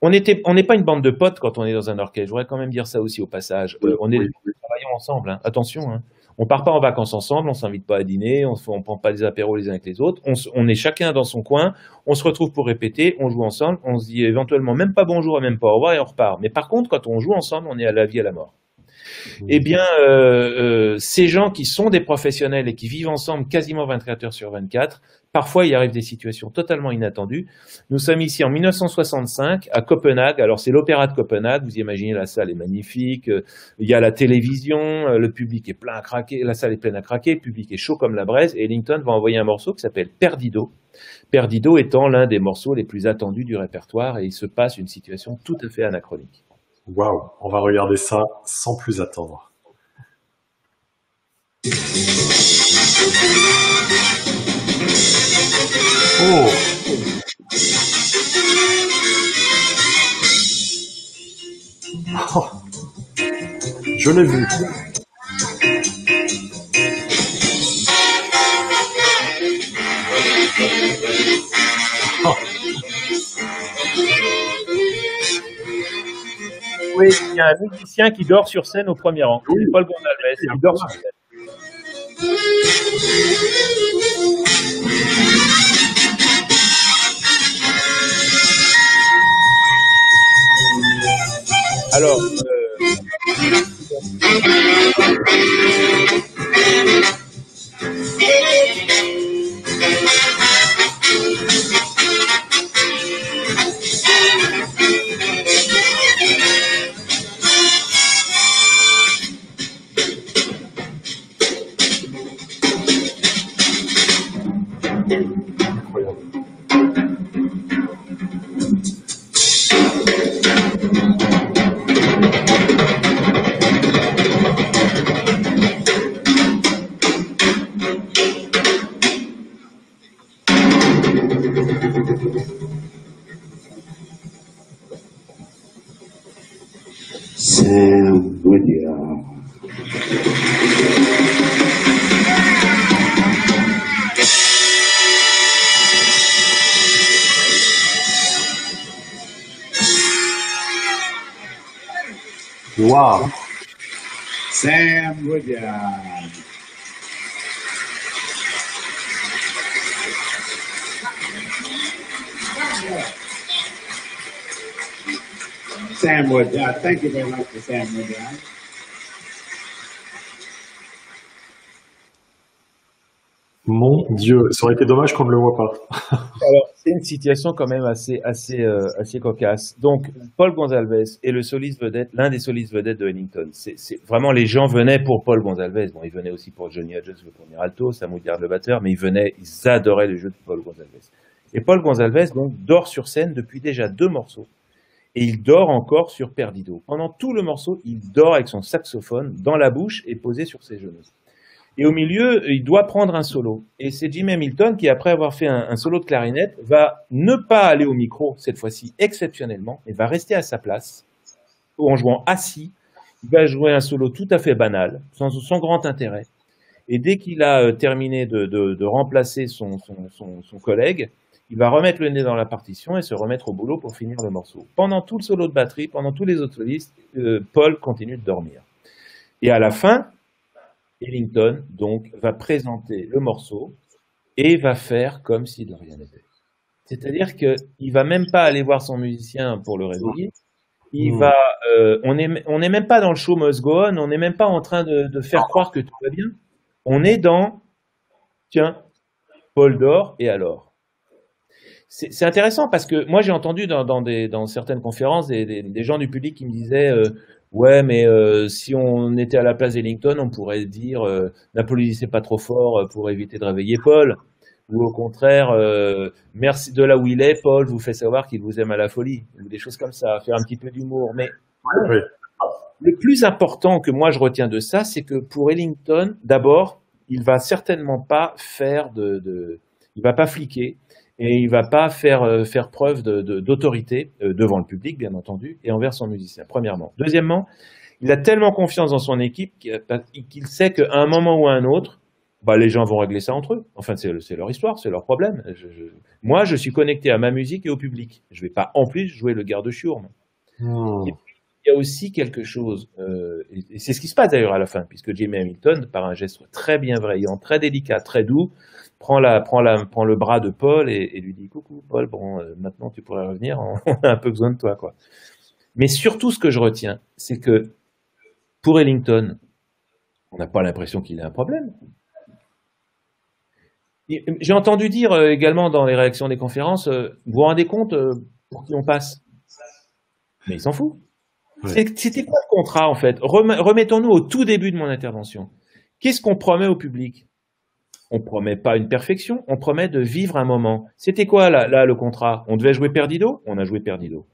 On n'est pas une bande de potes quand on est dans un orchestre. Je voudrais quand même dire ça aussi au passage. Nous travaillons ensemble. Hein. Attention, hein. On part pas en vacances ensemble, on s'invite pas à dîner, on prend pas des apéros les uns avec les autres. On est chacun dans son coin. On se retrouve pour répéter, on joue ensemble. On se dit éventuellement même pas bonjour et même pas au revoir et on repart. Mais par contre, quand on joue ensemble, on est à la vie et à la mort. Eh bien, ces gens qui sont des professionnels et qui vivent ensemble quasiment 24 heures sur 24, parfois il arrive des situations totalement inattendues. Nous sommes ici en 1965 à Copenhague. Alors c'est l'Opéra de Copenhague. Vous imaginez, la salle est magnifique. Il y a la télévision, le public est plein à craquer, la salle est pleine à craquer, le public est chaud comme la braise. Et Ellington va envoyer un morceau qui s'appelle Perdido. Perdido étant l'un des morceaux les plus attendus du répertoire, et il se passe une situation tout à fait anachronique. Waouh, on va regarder ça sans plus attendre. Oh! Oh, je l'ai vu. Oh. Oui, il y a un musicien qui dort sur scène au premier rang. Oui. Paul Gonzalez, il dort sur scène. Alors, Sam Woodyard. Wow. Sam Woodyard. Sam Woodyard. Thank you very much for Sam Woodyard. Mon Dieu, ça aurait été dommage qu'on ne le voit pas. Alors, c'est une situation quand même assez cocasse. Donc, Paul Gonzalez est le soliste vedette, l'un des solistes vedettes de Ellington. C'est vraiment, les gens venaient pour Paul Gonzalez. Bon, ils venaient aussi pour Johnny Hodges, le premier alto, Sam Woodyard, le batteur, mais ils adoraient le jeu de Paul Gonzalez. Et Paul Gonzalez, donc, dort sur scène depuis déjà 2 morceaux. Et il dort encore sur Perdido. Pendant tout le morceau, il dort avec son saxophone dans la bouche et posé sur ses genoux. Et au milieu, il doit prendre un solo. Et c'est Jim Hamilton qui, après avoir fait un solo de clarinette, va ne pas aller au micro, cette fois-ci exceptionnellement, et va rester à sa place, en jouant assis. Il va jouer un solo tout à fait banal, sans grand intérêt. Et dès qu'il a terminé de remplacer son collègue, il va remettre le nez dans la partition et se remettre au boulot pour finir le morceau. Pendant tout le solo de batterie, pendant tous les autres solistes, Paul continue de dormir. Et à la fin, Ellington, donc, va présenter le morceau et va faire comme si de rien n'était. C'est-à-dire qu'il ne va même pas aller voir son musicien pour le réveiller. On n'est même pas dans le show must go on, on n'est même pas en train de faire croire que tout va bien. On est dans, tiens, Paul dort, et alors? C'est intéressant parce que moi j'ai entendu dans certaines conférences des gens du public qui me disaient ouais, mais si on était à la place d'Ellington, on pourrait dire n'applaudissez pas trop fort pour éviter de réveiller Paul. ou au contraire, merci de là où il est, Paul vous fait savoir qu'il vous aime à la folie, ou des choses comme ça, faire un petit peu d'humour. Mais Oui. le plus important que moi je retiens de ça, c'est que pour Ellington, d'abord, il va certainement pas faire il va pas fliquer et il va pas faire preuve d'autorité devant le public, bien entendu, et envers son musicien, premièrement. Deuxièmement, il a tellement confiance dans son équipe qu'il sait qu'à un moment ou à un autre, bah, les gens vont régler ça entre eux. Enfin, c'est leur histoire, c'est leur problème. Moi, je suis connecté à ma musique et au public. Je vais pas en plus jouer le garde-chiourme. Et puis, il y a aussi quelque chose, et c'est ce qui se passe d'ailleurs à la fin, puisque Jimi Hamilton, par un geste très bienveillant, très délicat, très doux, prend le bras de Paul et lui dit coucou Paul, bon, maintenant tu pourrais revenir, on a un peu besoin de toi, quoi. Mais surtout, ce que je retiens, c'est que pour Ellington, on n'a pas l'impression qu'il ait un problème. J'ai entendu dire également dans les réactions des conférences, vous vous rendez compte pour qui on passe? Mais il s'en fout. Ouais. C'était quoi le contrat en fait? Remettons-nous au tout début de mon intervention. Qu'est-ce qu'on promet au public? On promet pas une perfection, on promet de vivre un moment. C'était quoi là le contrat? On devait jouer Perdido? On a joué Perdido.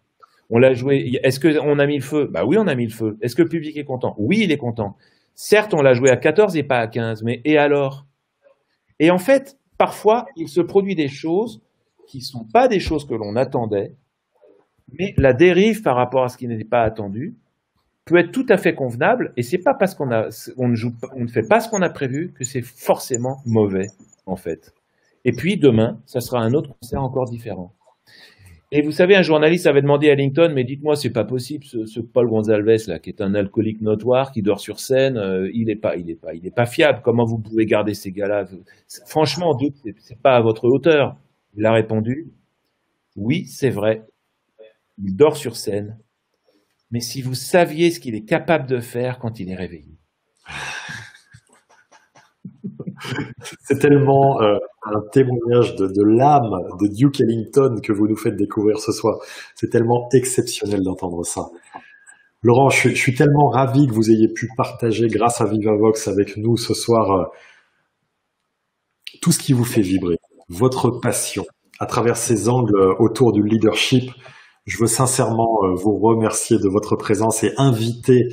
On l'a joué. Est-ce qu'on a mis le feu? Bah oui, on a mis le feu. Est-ce que le public est content? Oui, il est content. Certes, on l'a joué à 14 et pas à 15, mais et alors? Et en fait, parfois, il se produit des choses qui sont pas des choses que l'on attendait, mais la dérive par rapport à ce qui n'était pas attendu peut être tout à fait convenable, et c'est pas parce on ne fait pas ce qu'on a prévu que c'est forcément mauvais, en fait. Et puis, demain, ça sera un autre concert encore différent. Et vous savez, un journaliste avait demandé à Ellington, mais dites-moi, c'est pas possible, ce Paul Gonsalves, là, qui est un alcoolique notoire, qui dort sur scène, il est pas fiable. Comment vous pouvez garder ces gars-là? Franchement, dites, c'est pas à votre hauteur. Il a répondu, oui, c'est vrai. Il dort sur scène. Mais si vous saviez ce qu'il est capable de faire quand il est réveillé. C'est tellement un témoignage de l'âme de Duke Ellington que vous nous faites découvrir ce soir. C'est tellement exceptionnel d'entendre ça. Laurent, je suis tellement ravi que vous ayez pu partager grâce à Vivavox avec nous ce soir tout ce qui vous fait vibrer, votre passion à travers ces angles autour du leadership. Je veux sincèrement vous remercier de votre présence et inviter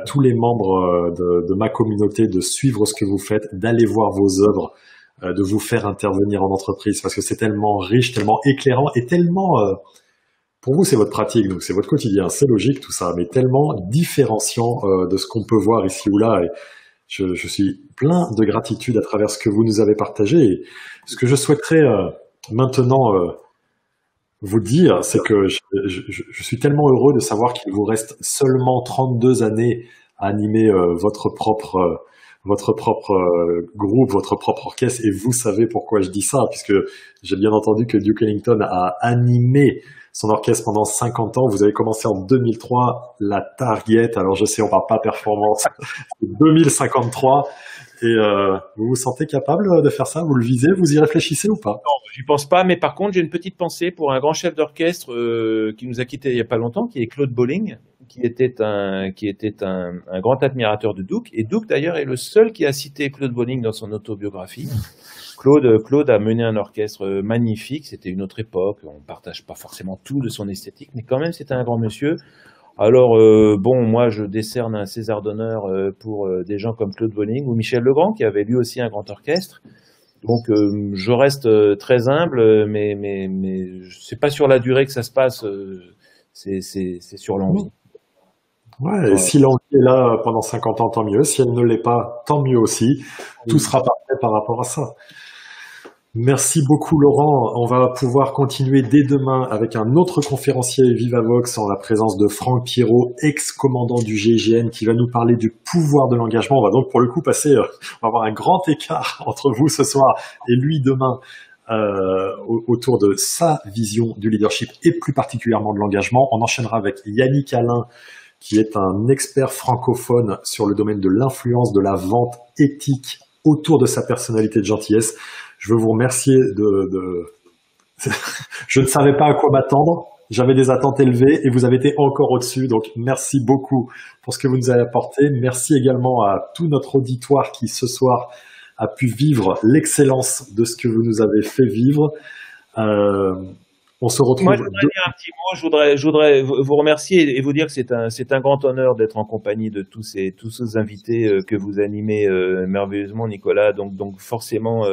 tous les membres de ma communauté de suivre ce que vous faites, d'aller voir vos œuvres, de vous faire intervenir en entreprise parce que c'est tellement riche, tellement éclairant et tellement, pour vous c'est votre pratique, donc c'est votre quotidien, c'est logique tout ça, mais tellement différenciant de ce qu'on peut voir ici ou là. Et je suis plein de gratitude à travers ce que vous nous avez partagé. Et ce que je souhaiterais maintenant vous dire, c'est que je suis tellement heureux de savoir qu'il vous reste seulement 32 années à animer votre propre groupe, votre propre orchestre, et vous savez pourquoi je dis ça, puisque j'ai bien entendu que Duke Ellington a animé son orchestre pendant 50 ans. Vous avez commencé en 2003, la target, alors je sais on parle pas performance, c'est 2053. Et vous vous sentez capable de faire ça? Vous le visez? Vous y réfléchissez ou pas? Non, j'y pense pas, mais par contre, j'ai une petite pensée pour un grand chef d'orchestre qui nous a quittés il y a pas longtemps, qui est Claude Bolling, qui était un grand admirateur de Duke. Et Duke, d'ailleurs, est le seul qui a cité Claude Bolling dans son autobiographie. Claude a mené un orchestre magnifique. C'était une autre époque. On partage pas forcément tout de son esthétique, mais quand même, c'était un grand monsieur. Alors, bon, moi, je décerne un César d'honneur pour des gens comme Claude Bolling ou Michel Legrand, qui avait lui aussi un grand orchestre. Donc, je reste très humble, mais c'est pas sur la durée que ça se passe, c'est sur l'envie. Ouais, et si l'envie est là pendant 50 ans, tant mieux. Si elle ne l'est pas, tant mieux aussi. Tout sera parfait par rapport à ça. Merci beaucoup Laurent, on va pouvoir continuer dès demain avec un autre conférencier Vivavox en la présence de Franck Pierrot, ex-commandant du GIGN, qui va nous parler du pouvoir de l'engagement. On va donc pour le coup passer, on va avoir un grand écart entre vous ce soir et lui demain autour de sa vision du leadership et plus particulièrement de l'engagement. On enchaînera avec Yannick Alain, qui est un expert francophone sur le domaine de l'influence de la vente éthique autour de sa personnalité de gentillesse. Je veux vous remercier Je ne savais pas à quoi m'attendre. J'avais des attentes élevées et vous avez été encore au-dessus. Donc, merci beaucoup pour ce que vous nous avez apporté. Merci également à tout notre auditoire qui, ce soir, a pu vivre l'excellence de ce que vous nous avez fait vivre. On se retrouve. Moi, je voudrais dire un petit mot. Je voudrais vous remercier et vous dire que c'est un grand honneur d'être en compagnie de tous ces invités que vous animez merveilleusement, Nicolas. Donc forcément,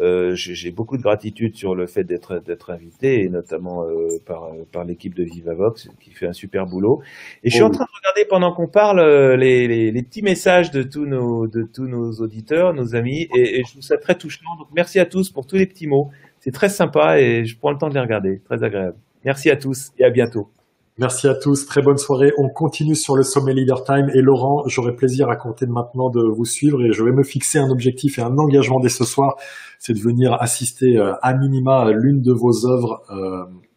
j'ai beaucoup de gratitude sur le fait d'être invité, et notamment par l'équipe de Vivavox qui fait un super boulot. Et je suis en train de regarder pendant qu'on parle les petits messages de tous nos auditeurs, nos amis, et je trouve ça très touchant. Donc merci à tous pour tous les petits mots. C'est très sympa et je prends le temps de les regarder. Très agréable. Merci à tous et à bientôt. Merci à tous. Très bonne soirée. On continue sur le sommet Leader Time. Et Laurent, j'aurai plaisir à compter maintenant de vous suivre et je vais me fixer un objectif et un engagement dès ce soir. C'est de venir assister à minima à l'une de vos œuvres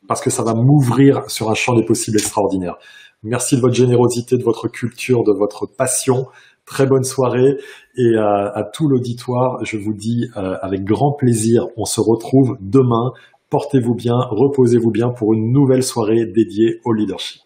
parce que ça va m'ouvrir sur un champ des possibles extraordinaire. Merci de votre générosité, de votre culture, de votre passion. Très bonne soirée et à tout l'auditoire, je vous dis avec grand plaisir, on se retrouve demain. Portez-vous bien, reposez-vous bien pour une nouvelle soirée dédiée au leadership.